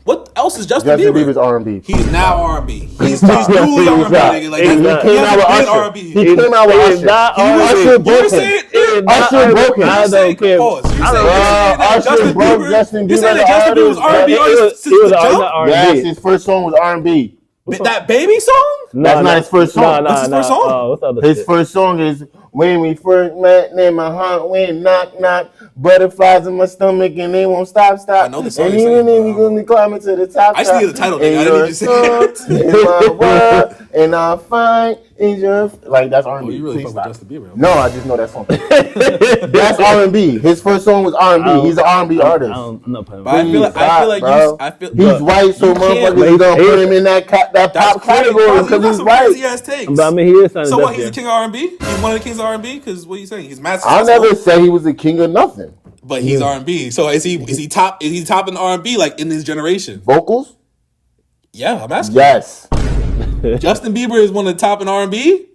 What else is Justin Bieber? Justin Bieber's R&B. He's now R&B. He's newly R&B. Like, he came out with Usher. He came out with Usher. Usher broke him. I don't care. Usher broke Justin Bieber. You said that Justin Bieber was R&B artist since the jump? Yes, his first song was R&B. That baby song? That's not his first song. What's his first song? His first song is When We First Met, then my heart went knock knock, butterflies in my stomach and they won't stop. I know the song. And even then we gonna be climbing to the top. I just need the title. I didn't need you to say it. In my world, and I'll find in your that's R&B. Oh, you really fuck with Justin Bieber? Okay. No, I just know that song. That's R&B. His first song was R&B. He's an R&B artist. I'm not playing. But I feel like he's white, so motherfuckers gonna put him in that pop category because he's white. But I mean, he is. So what? He's the king of R&B. He's one of the kings of R&B. Because what are you saying? He's massive. I never said he was the king of nothing. But he's R&B. So is he top? Is he top in R&B like in his generation? Vocals? Yeah, I'm asking. Yes. Justin Bieber is one of the top in R&B.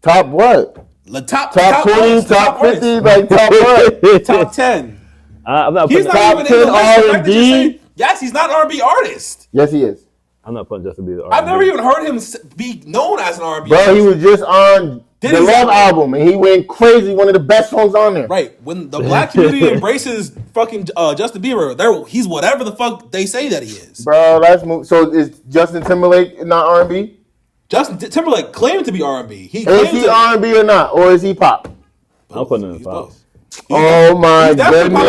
Top what? The top 20, top 50, like top what? Top 10. I'm not he's putting not top 10 R&B. Yes, he's not an R&B artist. Yes, he is. I'm not putting Justin Bieber. I've never even heard him be known as an R&B artist. Bro, he was just on the Love album, and he went crazy. One of the best songs on there. Right. When the black community embraces fucking Justin Bieber, he's whatever the fuck they say that he is. Bro, let's move. So is Justin Timberlake not R&B? Justin Timberlake claimed to be R&B. Is he R&B or not? Or is he pop? I'm putting him in pop. Oh my goodness!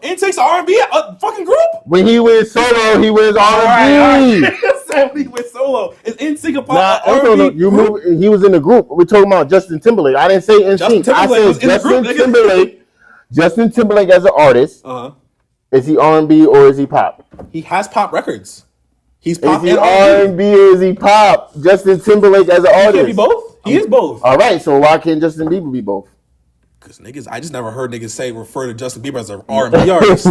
Intake's R&B fucking group. When he went solo, he was R&B. When he went solo, is NSYNC a pop R&B? He was in the group. We're talking about Justin Timberlake. I didn't say NSYNC. I said Justin Timberlake. Justin Timberlake as an artist. Is he R&B or is he pop? He has pop records. He's pop Is he and R&B or is he pop? Justin Timberlake as an artist. He can be both. He is both. All right, so why can't Justin Bieber be both? Because niggas, I just never heard niggas refer to Justin Bieber as an R&B artist.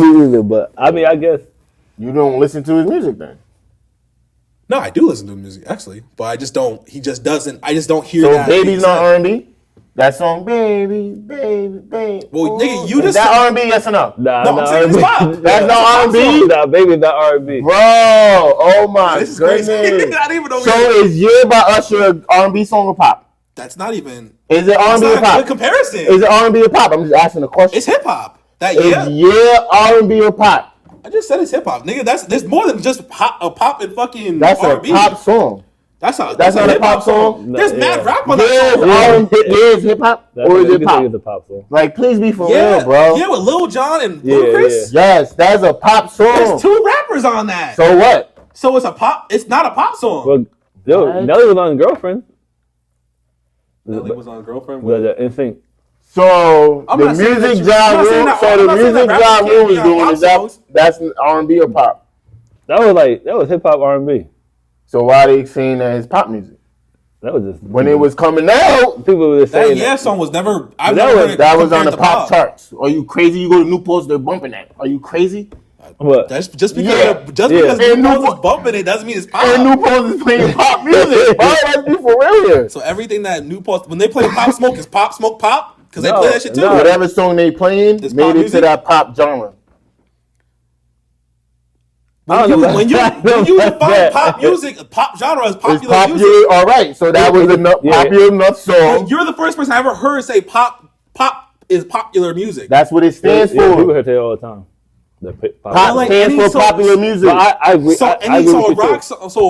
But I mean, I guess you don't listen to his music then. No, I do listen to music actually, but I just don't. He just doesn't. I just don't hear. So that Baby's not R&B. That song, baby, baby, baby. Well, nigga, you is just that R&B? Yes or no? Nah, no, I'm saying it's pop. That's not R&B. Nah, Baby's not R&B. Bro, oh my This is goodness. crazy. I didn't even know. So is "Yeah" by Usher an R&B song or pop? That's not even. Is it R&B or pop? Good comparison. Is it R&B or pop? I'm just asking a question. It's hip hop. Is "Yeah" R&B or pop? I just said it's hip hop, nigga. There's more than just a pop and fucking. That's R&B. a pop song. That's not a pop song. There's mad rap on that song. Is hip hop or is it pop? It's a pop song. Like, please be for real, bro. Yeah, with Lil Jon and Ludacris. Yes, that's a pop song. There's two rappers on that. So what? So it's a pop. It's not a pop song. Well, Nelly was on Girlfriend. Nelly was on Girlfriend. With the NSYNC. So the music Ja Rule is doing that's R&B or pop? That was hip hop R&B. So why are they saying that it's pop music? That was just when it was coming out. People were saying that song was never. That was on the pop charts. Are you crazy? You go to Newport's, they're bumping that. Are you crazy? What? That's just because Newport's is bumping it doesn't mean it's pop. And Newport's is playing pop music. Bro, let's be for real here. So everything that Newport's when they play Pop Smoke is Pop Smoke pop because they play that shit too. No. Whatever song they playing made it to that pop genre. When you define pop music, pop genre as popular music. All right, so that was enough popular enough song. You're the first person I ever heard say pop is popular music. That's what it stands for. People hear it all the time. Pop stands for popular music. I agree. So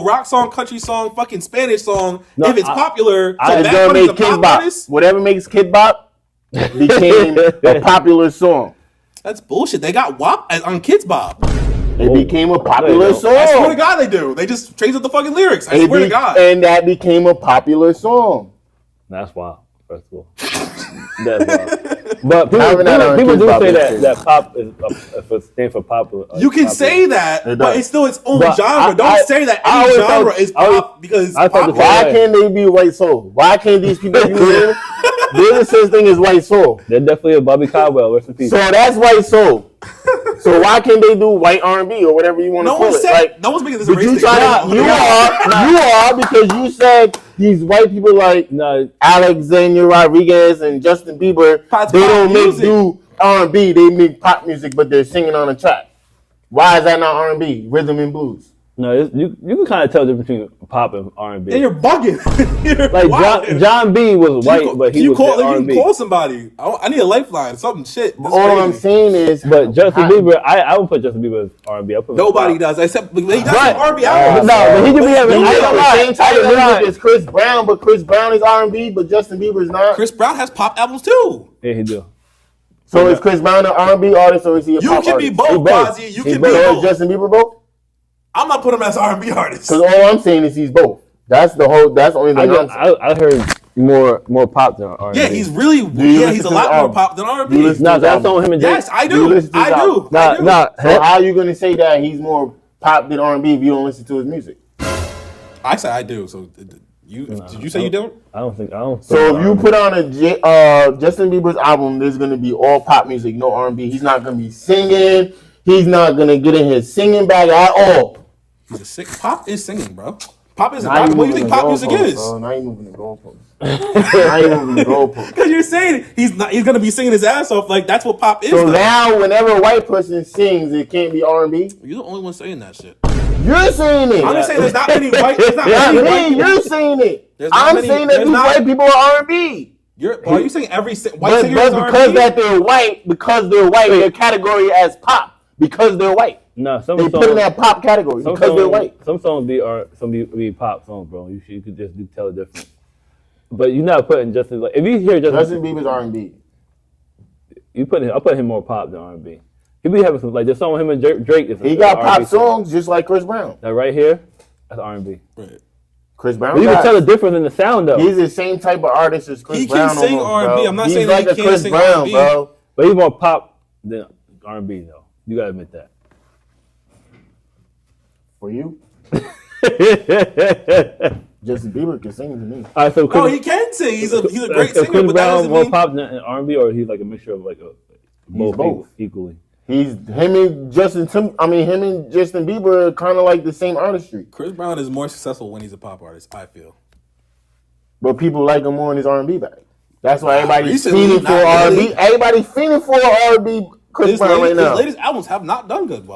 rock song, country song, fucking Spanish song. If it's popular, so it's gonna make Kid Bop. Whatever makes Kid Bop became a popular song. That's bullshit. They got WAP on Kids Bop. It became a popular song. I swear to God they do. They just changed up the fucking lyrics. I swear to God. And that became a popular song. That's wild, first of all. That's wild. But people do say that pop stands for popular. You can say that, but it's still its own genre. Don't say that any genre is pop because why can't they be white soul? Why can't these people use it? There's such thing as white soul. They're definitely a Bobby Caldwell. Rest in peace. So that's white soul. So why can't they do white R&B or whatever you want to call it? No one's making this a race thing. You are because you said these white people like Alexander Rodriguez and Justin Bieber, they don't do R&B, they make pop music, but they're singing on a track. Why is that not R&B? Rhythm and blues. No, you can kind of tell the difference between pop and R&B. And you're bugging. John B was white, but he was R&B. You can call somebody. I need a lifeline. Something shit. All I'm saying is, but Justin Bieber, I would put Justin Bieber as R&B. Nobody does, except he does R&B albums. No, but he could be having the same type of music as Chris Brown, but Chris Brown is R&B, but Justin Bieber is not. Chris Brown has pop albums too. Yeah, he do. So is Chris Brown an R&B artist or is he a pop artist? You can be both, Bozzy. You can be both. Is Justin Bieber both? I'm not putting him as R&B artist. Because all I'm saying is he's both. That's the only thing I'm saying. I heard more pop than R&B. Yeah, he's really he's a lot more pop than R&B. No, that's on him and Jay. Yes, I do. I do. So how are you going to say that he's more pop than R&B if you don't listen to his music? I say I do. So did you say you don't? I don't. So if you put on a Justin Bieber's album, there's going to be all pop music, no R&B. He's not going to be singing. He's not going to get in his singing bag at all. Pop is singing, bro. Pop is pop. What do you think pop music is? Now you're moving the goalposts. Because you're saying he's gonna be singing his ass off like that's what pop is. So now, whenever a white person sings, it can't be R&B. You're the only one saying that shit. You're saying it. I'm just saying there's not many white. You're saying it. I'm saying that these white people are R&B. Are you saying every white singer is R&B? Because they're white, they're category as pop. Because they're white. No, they put in that pop category because they're white. Some songs be pop songs, bro. You could just tell the difference. But you're not putting Justin if you hear Justin Bieber's R&B. I put him more pop than R&B. He be having some the song with him and Drake. He got pop songs just like Chris Brown. That right here, that's R&B. Right. Chris Brown. But you can tell the difference in the sound though. He's the same type of artist as Chris Brown. He can sing R&B. I'm not saying like he can't Chris sing Brown, R&B, bro. But he's more pop than R&B though. You gotta admit that. For you? Justin Bieber can sing to me. All right, so No, he can sing. He's a great singer, Chris but that Brown doesn't more mean pop than R&B, or he's like a mixture of like both equally. Him and Justin Bieber are kind of like the same artistry. Chris Brown is more successful when he's a pop artist, I feel. But people like him more in his R&B bag. That's why everybody's Recently, fiending for not R&B. really. Everybody's fiending for R&B Chris Brown right now. His latest albums have not done good.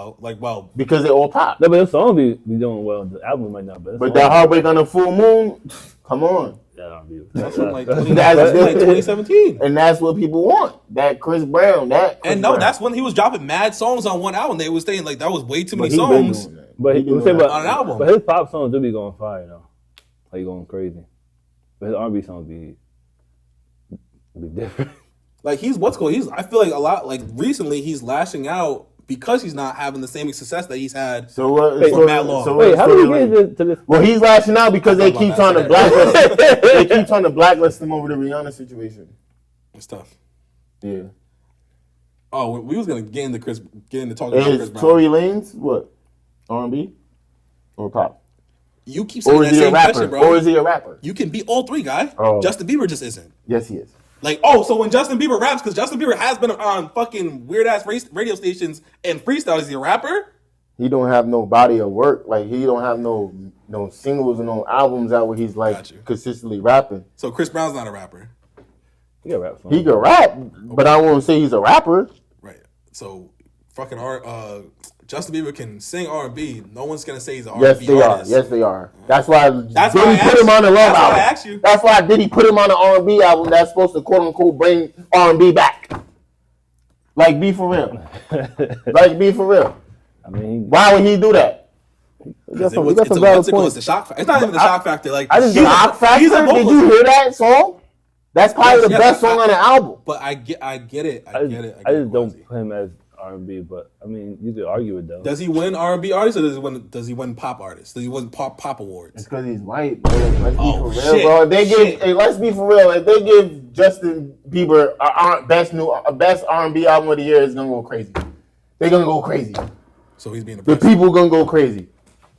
Because they all pop. No, but the song be doing well. The album might not, but that Heartbreak on the Full Moon, come on. That R&B. That's from like 2017. And that's what people want. That Chris Brown. That's when he was dropping mad songs on one album. They was saying like that was way too many songs. But on an album. But his pop songs do be going fire though. Like going crazy. But his R&B songs be different. Like I feel like a lot. Like recently, he's lashing out because he's not having the same success that he's had for mad long. How do we get to this? Well, he's lashing out because they keep trying to blacklist. They keep trying to blacklist him over the Rihanna situation. It's tough. Yeah. Oh, we was gonna get into talking about Chris Brown. Tory Lanez what? R&B or pop? You keep saying that same question, bro. Or is he a rapper? You can be all three, guy. Oh. Justin Bieber just isn't. Yes, he is. So when Justin Bieber raps, because Justin Bieber has been on fucking weird ass radio stations and freestyle, is he a rapper? He don't have no body of work. Like he don't have no singles and no albums out where he's like consistently rapping. So Chris Brown's not a rapper. He can rap. He can rap, but I won't say he's a rapper. Right. So fucking Justin Bieber can sing R&B. No one's gonna say he's an R&B artist. Yes, they are. That's why Diddy put him on the Love album. I asked you. That's why Diddy put him on the R&B album. That's supposed to quote unquote bring R&B back. Like be for real. I mean, why would he do that? It's the shock factor. It's not even the shock factor. Like shock factor. Did you hear that song? That's probably the best song on the album. But I get it. I just don't put him as R&B, but I mean, you could argue it though. Does he win R&B artist or does he win pop artist? Does he win pop awards? It's because he's white, bro. Let's be for real, bro. Let's be for real. If they give Justin Bieber best R&B album of the year, it's gonna go crazy. They're gonna go crazy. So he's being the people gonna go crazy.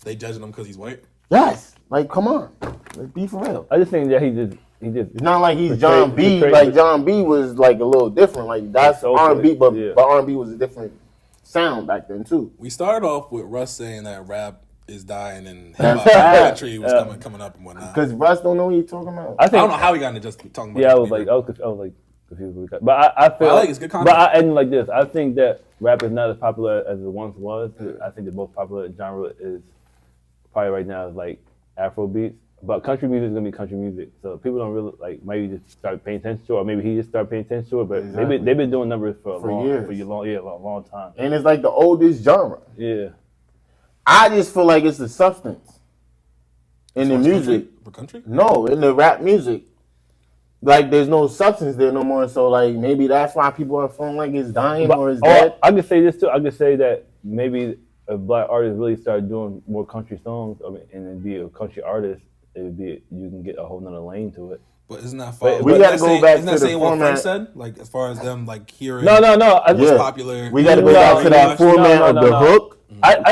They judging him because he's white? Yes. Like, come on. Let's be for real. I just think that he just. It's not like he's John B. Like John B. was like a little different. Like that's R&B, but R&B was a different sound back then too. We started off with Russ saying that rap is dying and country was coming up and whatnot. Because Russ don't know what he's talking about. I don't know how he got into just talking about. Yeah, I was like confused. But I feel it's good content. But I end like this. I think that rap is not as popular as it once was. I think the most popular genre is probably right now is like Afro beats. But country music is gonna be country music, so people don't really like. Maybe just start paying attention to it, or maybe he just started paying attention to it. But they've been doing numbers for a long time. And it's like the oldest genre. Yeah, I just feel like it's the substance in the music. For country? No, in the rap music, like there's no substance there no more. So like maybe that's why people are feeling like it's dying or it's dead. I could say this too. I could say that maybe if black artists really start doing more country songs, and then be a country artist. It would be you can get a whole nother lane to it. But isn't that far? We got to go back to the format. What Frank said, like as far as them like hearing. No. What's popular? We got to go back to that format of the hook.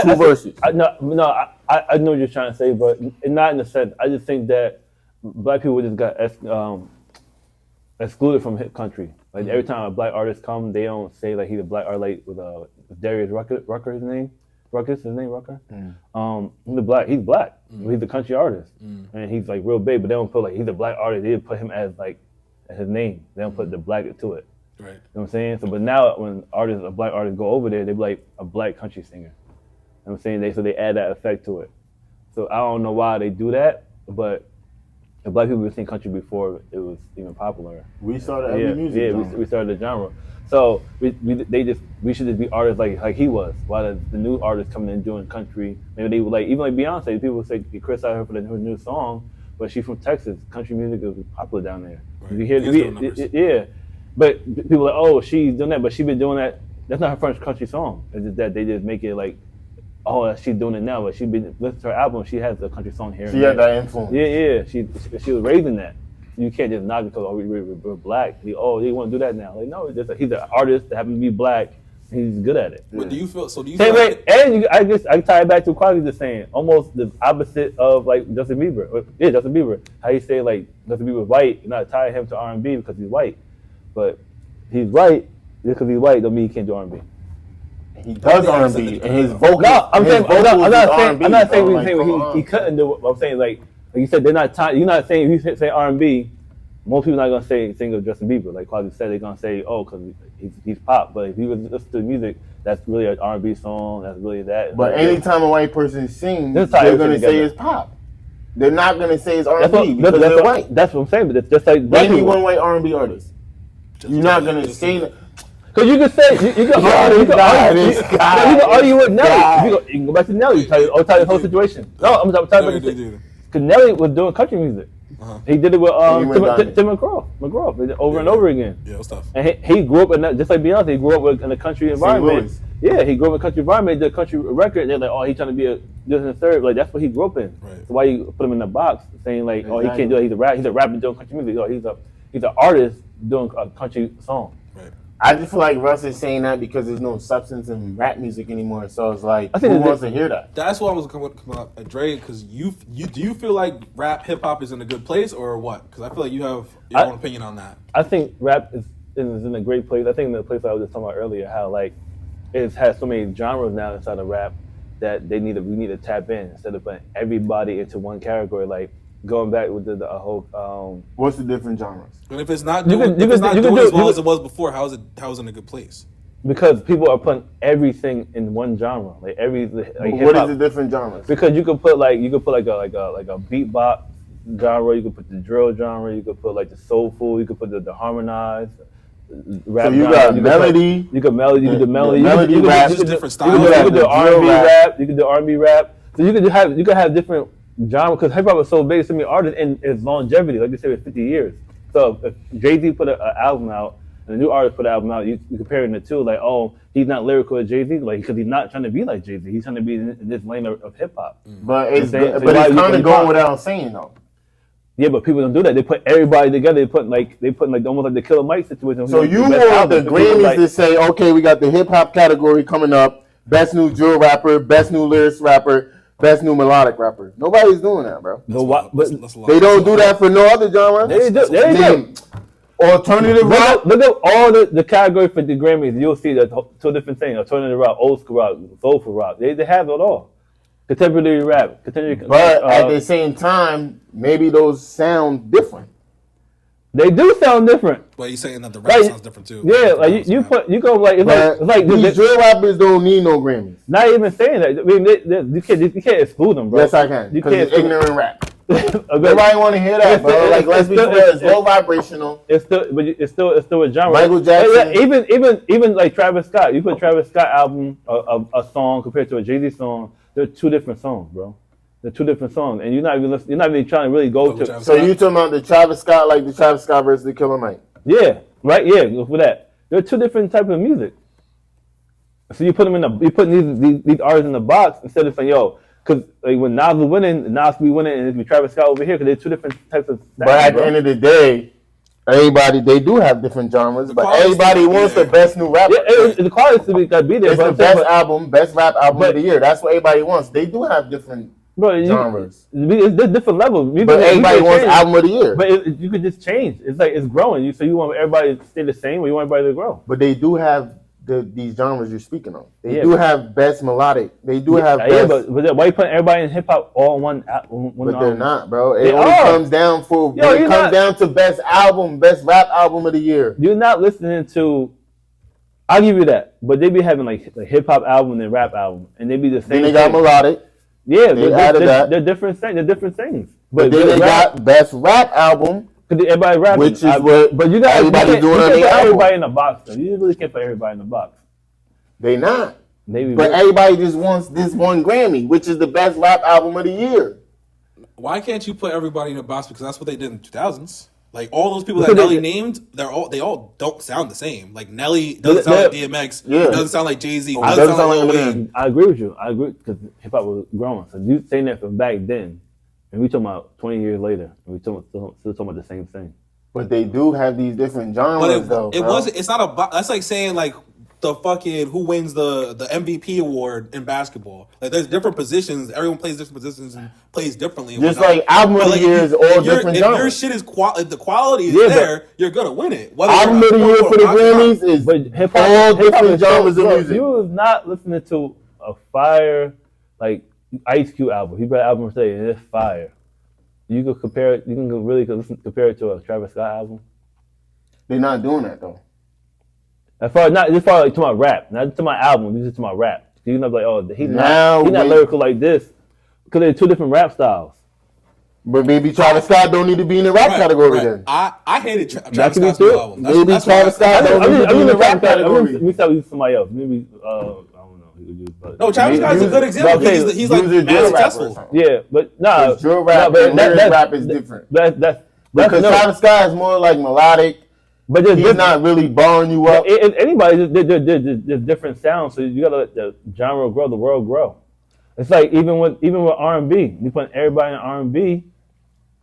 Two verses. I know what you're trying to say, but not in the sense. I just think that black people just got excluded from hip country. Like every time a black artist come, they don't say like he's a black artist. Like with Darius Rucker, his name. Rucker. He's black. He's a country artist, and he's like real big. But they don't put like he's a black artist. They put him as like his name. They don't put the black to it. Right. You know what I'm saying? So, but now when a black artist go over there, they be like a black country singer. You know what I'm saying? So they add that effect to it. So I don't know why they do that, but if black people were singing country before it was even popular. We started every music genre. We started the genre. So we should just be artists like he was. While the new artists coming in doing country, maybe they would like even like Beyonce. People say they criticize her for her new song, but she's from Texas. Country music is popular down there. Right. You hear, but people are like, oh, she's doing that, but she's been doing that. That's not her first country song. It's just that they just make it like, oh, she's doing it now, but she been listen to her album. She has a country song here. She had that influence. Yeah. She was raising that. You can't just knock it because we're black. They want to do that now. Like no, he's an artist that happens to be black He's good at it. But do you feel? So do you? Same feel way, like and I guess I tie it back to Quasi just saying almost the opposite of like Justin Bieber. Yeah, Justin Bieber. How you say like Justin Bieber white, you're not tying him to R&B because he's white, but he's white just because he's white don't mean he can't do R&B. He does R&B, and his vocals. No, I'm saying I'm not saying he like, couldn't do it. I'm saying like you said, they're not tying. You're not saying if you say R&B. Most people not gonna sing of Justin Bieber, like Quasi said. They're gonna say, "Oh, because he's pop." But if you listen to music, that's really an R&B song. That's really that. But anytime a white person sings, they're gonna say it's pop. They're not gonna say it's R&B because they're white. That's what I'm saying. But it's just like name one white R&B artist. You're not gonna say that. Because you can say you can argue with Nelly. You can go back to Nelly. Tell you the whole situation. No, I'm talking about because Nelly was doing country music. He did it with Tim McGraw over and over again. Yeah, it was tough. And he grew up in that, just like Beyonce. He grew up in a country environment. Yeah, he grew up in a country environment. Did a country record. And they're like, oh, he's trying to be a this and the third. Like that's what he grew up in. Right. So why you put him in the box saying like, oh, he can't do it. He's a rapper doing country music. Oh, he's an artist doing a country song. Right. I just feel like Russ is saying that because there's no substance in rap music anymore. So it's like, who wants to hear that? That's what I was coming up at Dre. Because do you feel like rap hip hop is in a good place or what? Because I feel like you have your own opinion on that. I think rap is in a great place. I think in the place I was just talking about earlier, how like it has so many genres now inside of rap that we need to tap in instead of putting everybody into one category. Like going back with the whole. What's the different genres? And if it's not doing as well as it was before, how is it in a good place? Because people are putting everything in one genre, like what is the different genres? Because you could put like a beatbox genre, you could put the drill genre, you could put like the soulful, you could put the harmonized rap. So you genre. got melody. You could melody rap. Just different styles. You could do R&B rap. You could do R&B rap. So you could have different genres because hip hop is so big, so many artists, and its longevity, like they say, it's 50 years. So if Jay-Z put an album out and a new artist put an album out, you comparing the two, like, oh, he's not lyrical as Jay-Z, like because he's not trying to be like Jay-Z. He's trying to be in this lane of hip hop. But it's kind of going without saying though. Yeah, but people don't do that. They put everybody together. They put almost like the Killer Mike situation. So you want the Grammys to say, okay, we got the hip hop category coming up, best new drill rapper, best new lyrics rapper, best new melodic rapper. Nobody's doing that, bro. They don't do that for no other genre. They do. Alternative rock. Look at all the category for the Grammys. You'll see that two different things: alternative rock, old school rock, soulful rock. They have it all. Contemporary rap. But at the same time, maybe those sound different. They do sound different. But you're saying that the rap sounds different too. Yeah, like you go like it's like these drill rappers don't need no Grammys. Not even saying that. I mean, you can't exclude them, bro. Yes, I can. You can't. It's ignorant rap. Nobody want to hear that, bro. Like let's be clear, it's low vibrational. It's still a genre. Michael Jackson. Even like Travis Scott. You put Travis Scott album a song compared to a Jay-Z song. They're two different songs, bro. They're two different songs, and you're not even trying to really go to. So you talking about the Travis Scott, like the Travis Scott versus the Killer Mike? Yeah, right. Yeah, go for that. They're two different types of music. So you put them you put these artists in the box instead of saying, yo, because like when Nas was winning, Nas be winning, and it'd be Travis Scott over here because they're two different types of. But at the end of the day, they do have different genres, but everybody wants the best new rapper. Yeah, the quality got to be there. It's the best album, best rap album of the year. That's what everybody wants. They do have different genres. It's different levels. But everybody wants album of the year. But you could just change. It's like it's growing. So you want everybody to stay the same, or you want everybody to grow. But they do have these genres you're speaking of. They do have best melodic. They do have best. Yeah, but why you putting everybody in hip hop all in one? But they're not, bro. It only comes down down to best album, best rap album of the year. You're not listening to. I'll give you that, but they be having like hip hop album and rap album, and they be the same. Then they got melodic. Yeah, they're different things. They're different things. But then they got best rap album. Because everybody rapping, which is what but you got everybody doing on the album. Everybody in the box, though. You really can't put everybody in the box. They not. But everybody just wants this one Grammy, which is the best rap album of the year. Why can't you put everybody in a box? Because that's what they did in the 2000s. Like all those people that Nelly named, they all don't sound the same. Like Nelly doesn't sound like DMX. Yeah. Doesn't sound like Jay-Z. Doesn't sound like Lil Wayne. I agree with you. I agree because hip hop was growing. So you saying that from back then, and we talking about 20 years later, and we still talking about the same thing. But they do have these different genres, though. It wasn't. It's not a. That's like saying like the fucking who wins the MVP award in basketball. Like there's different positions. Everyone plays different positions and plays differently. And just like album of the year is all different if your shit is the quality is there, you're gonna win it. Whether album of the year for the Grammys is all different genres of music. You was not listening to a fire like Ice Cube album. He brought an album today and it's fire. You could compare it. You can really compare it to a Travis Scott album. They're not doing that though. As far like to my rap, not to my album. This is to my rap. You know, like he's not lyrical like this because they're two different rap styles. But maybe Travis Scott don't need to be in the rap category then. I hated Travis Scott's new album. Maybe Travis Scott don't need to be in the rap category. We start with somebody else. Maybe I don't know. No, Travis Scott is a good example. He's like mad successful. Yeah, but nah. Drill rap and lyric rap is different. That's because Travis Scott is more like melodic. But he's not really barring you up. Anybody, there's different sounds, so you gotta let the genre grow, the world grow. It's like even with R&B, you put everybody in R&B,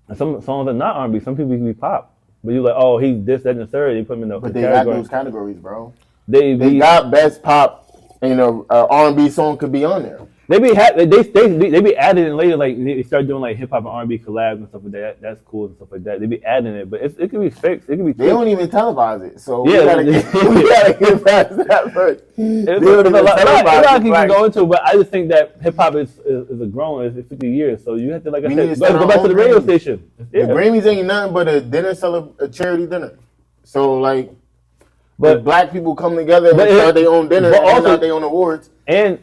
and some songs are not R&B. Some people can be pop, but you're like, oh, he's this, that, and the third. You put him in the but they category. got those categories, bro. They got best pop, and R&B song could be on there. They be adding in later, like they start doing like hip hop and R&B collabs and stuff like that. That's cool and stuff like that. They be adding it, but it can be fixed. It can be. They don't even televise it, so we gotta get past that first. There's a lot you can go into, but I just think that hip hop is a grown. It's 50 years, so you have to, like I said, go back to the radio station. The Grammys ain't nothing but a charity dinner. So like, but black people come together and start their own dinner and not their own awards. And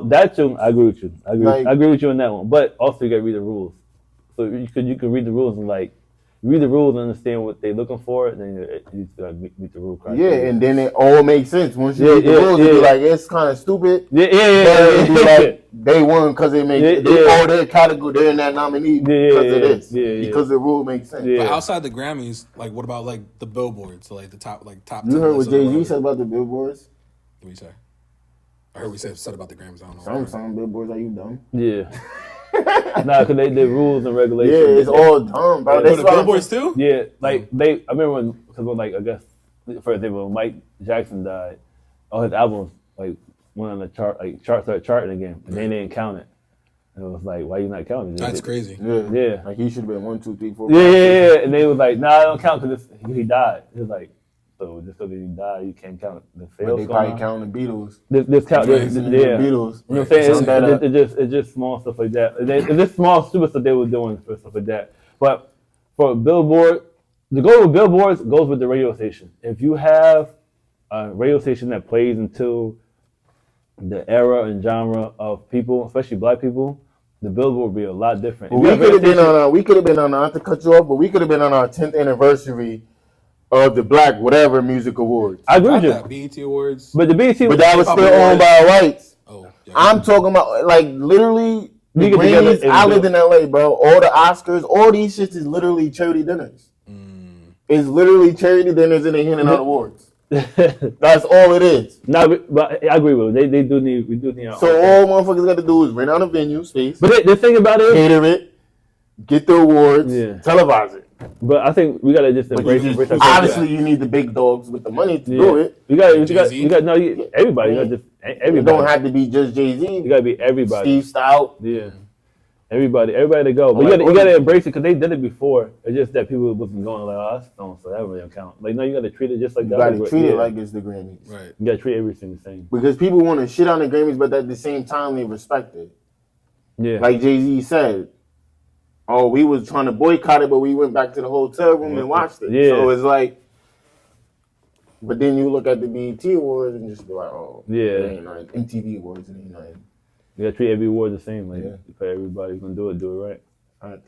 that too, I agree with you. I agree with you on that one. But also, you gotta read the rules. So you could read the rules and read the rules and understand what they're looking for, and then you just gotta meet the rule criteria. Yeah, and then it all makes sense once you read the rules. You be like, it's kind of stupid. Yeah. Be like, they won because they make their category. They're in that nominee because of this. Because the rule makes sense. But outside the Grammys, like what about like the billboards? So like the top. You heard what Jay-Z said about the billboards? What do you say? I heard we said about the Grammys. I don't know. Some billboards, are you dumb? Yeah. Nah, because they rules and regulations. Yeah, it's all dumb, bro. For the billboards too? Yeah, like I remember when like, I guess, for example, when Mike Jackson died, all his albums like went on the chart, like started charting again, and they didn't count it. And it was like, why you not counting? That's crazy. Yeah. Like he should have been 1, 2, 3, 4. Yeah. And they was like, nah, I don't count because he died. It was like, so just because you die, you can't count the sales. But they probably count the Beatles. This count, the Beatles. You know what I'm saying? It's just small stuff like that. It's just small stupid stuff they were doing for stuff like that. But for Billboard, the goal with Billboards goes with the radio station. If you have a radio station that plays into the era and genre of people, especially black people, the Billboard would be a lot different. Well, we could have been on not to cut you off, but we could have been on our 10th anniversary of the Black whatever music awards. I agree with you. BET Awards. But the BET but that was still owned by whites. Oh, yeah. I'm talking about like literally the Grammys. I lived in LA, bro. All the Oscars, all these shits is literally charity dinners. It's literally charity dinners and they handing out awards. That's all it is. No, but I agree with you. We do need our so all motherfuckers got to do is rent out a venue space. But the thing about it is, cater it, get the awards, televise it. But I think we gotta just embrace it. Obviously, you need the big dogs with the money to do it. You got everybody. You got just everybody. It don't have to be just Jay-Z. You gotta be everybody. Steve Stout. Yeah. Everybody to go. But you gotta embrace it because they did it before. It's just that people wasn't going like, oh, that's so that really don't count. Like, no, you gotta treat it just like that. You gotta treat it like it's the Grammys. Right. You gotta treat everything the same. Because people want to shit on the Grammys, but at the same time they respect it. Yeah. Like Jay-Z said. Oh, we was trying to boycott it, but we went back to the hotel room and watched it. Yeah. So it's like, but then you look at the BET Awards and just be like, oh, it ain't nothing. MTV Awards, it ain't nothing. You gotta treat every award the same. Like, for everybody who's gonna do it right. All right.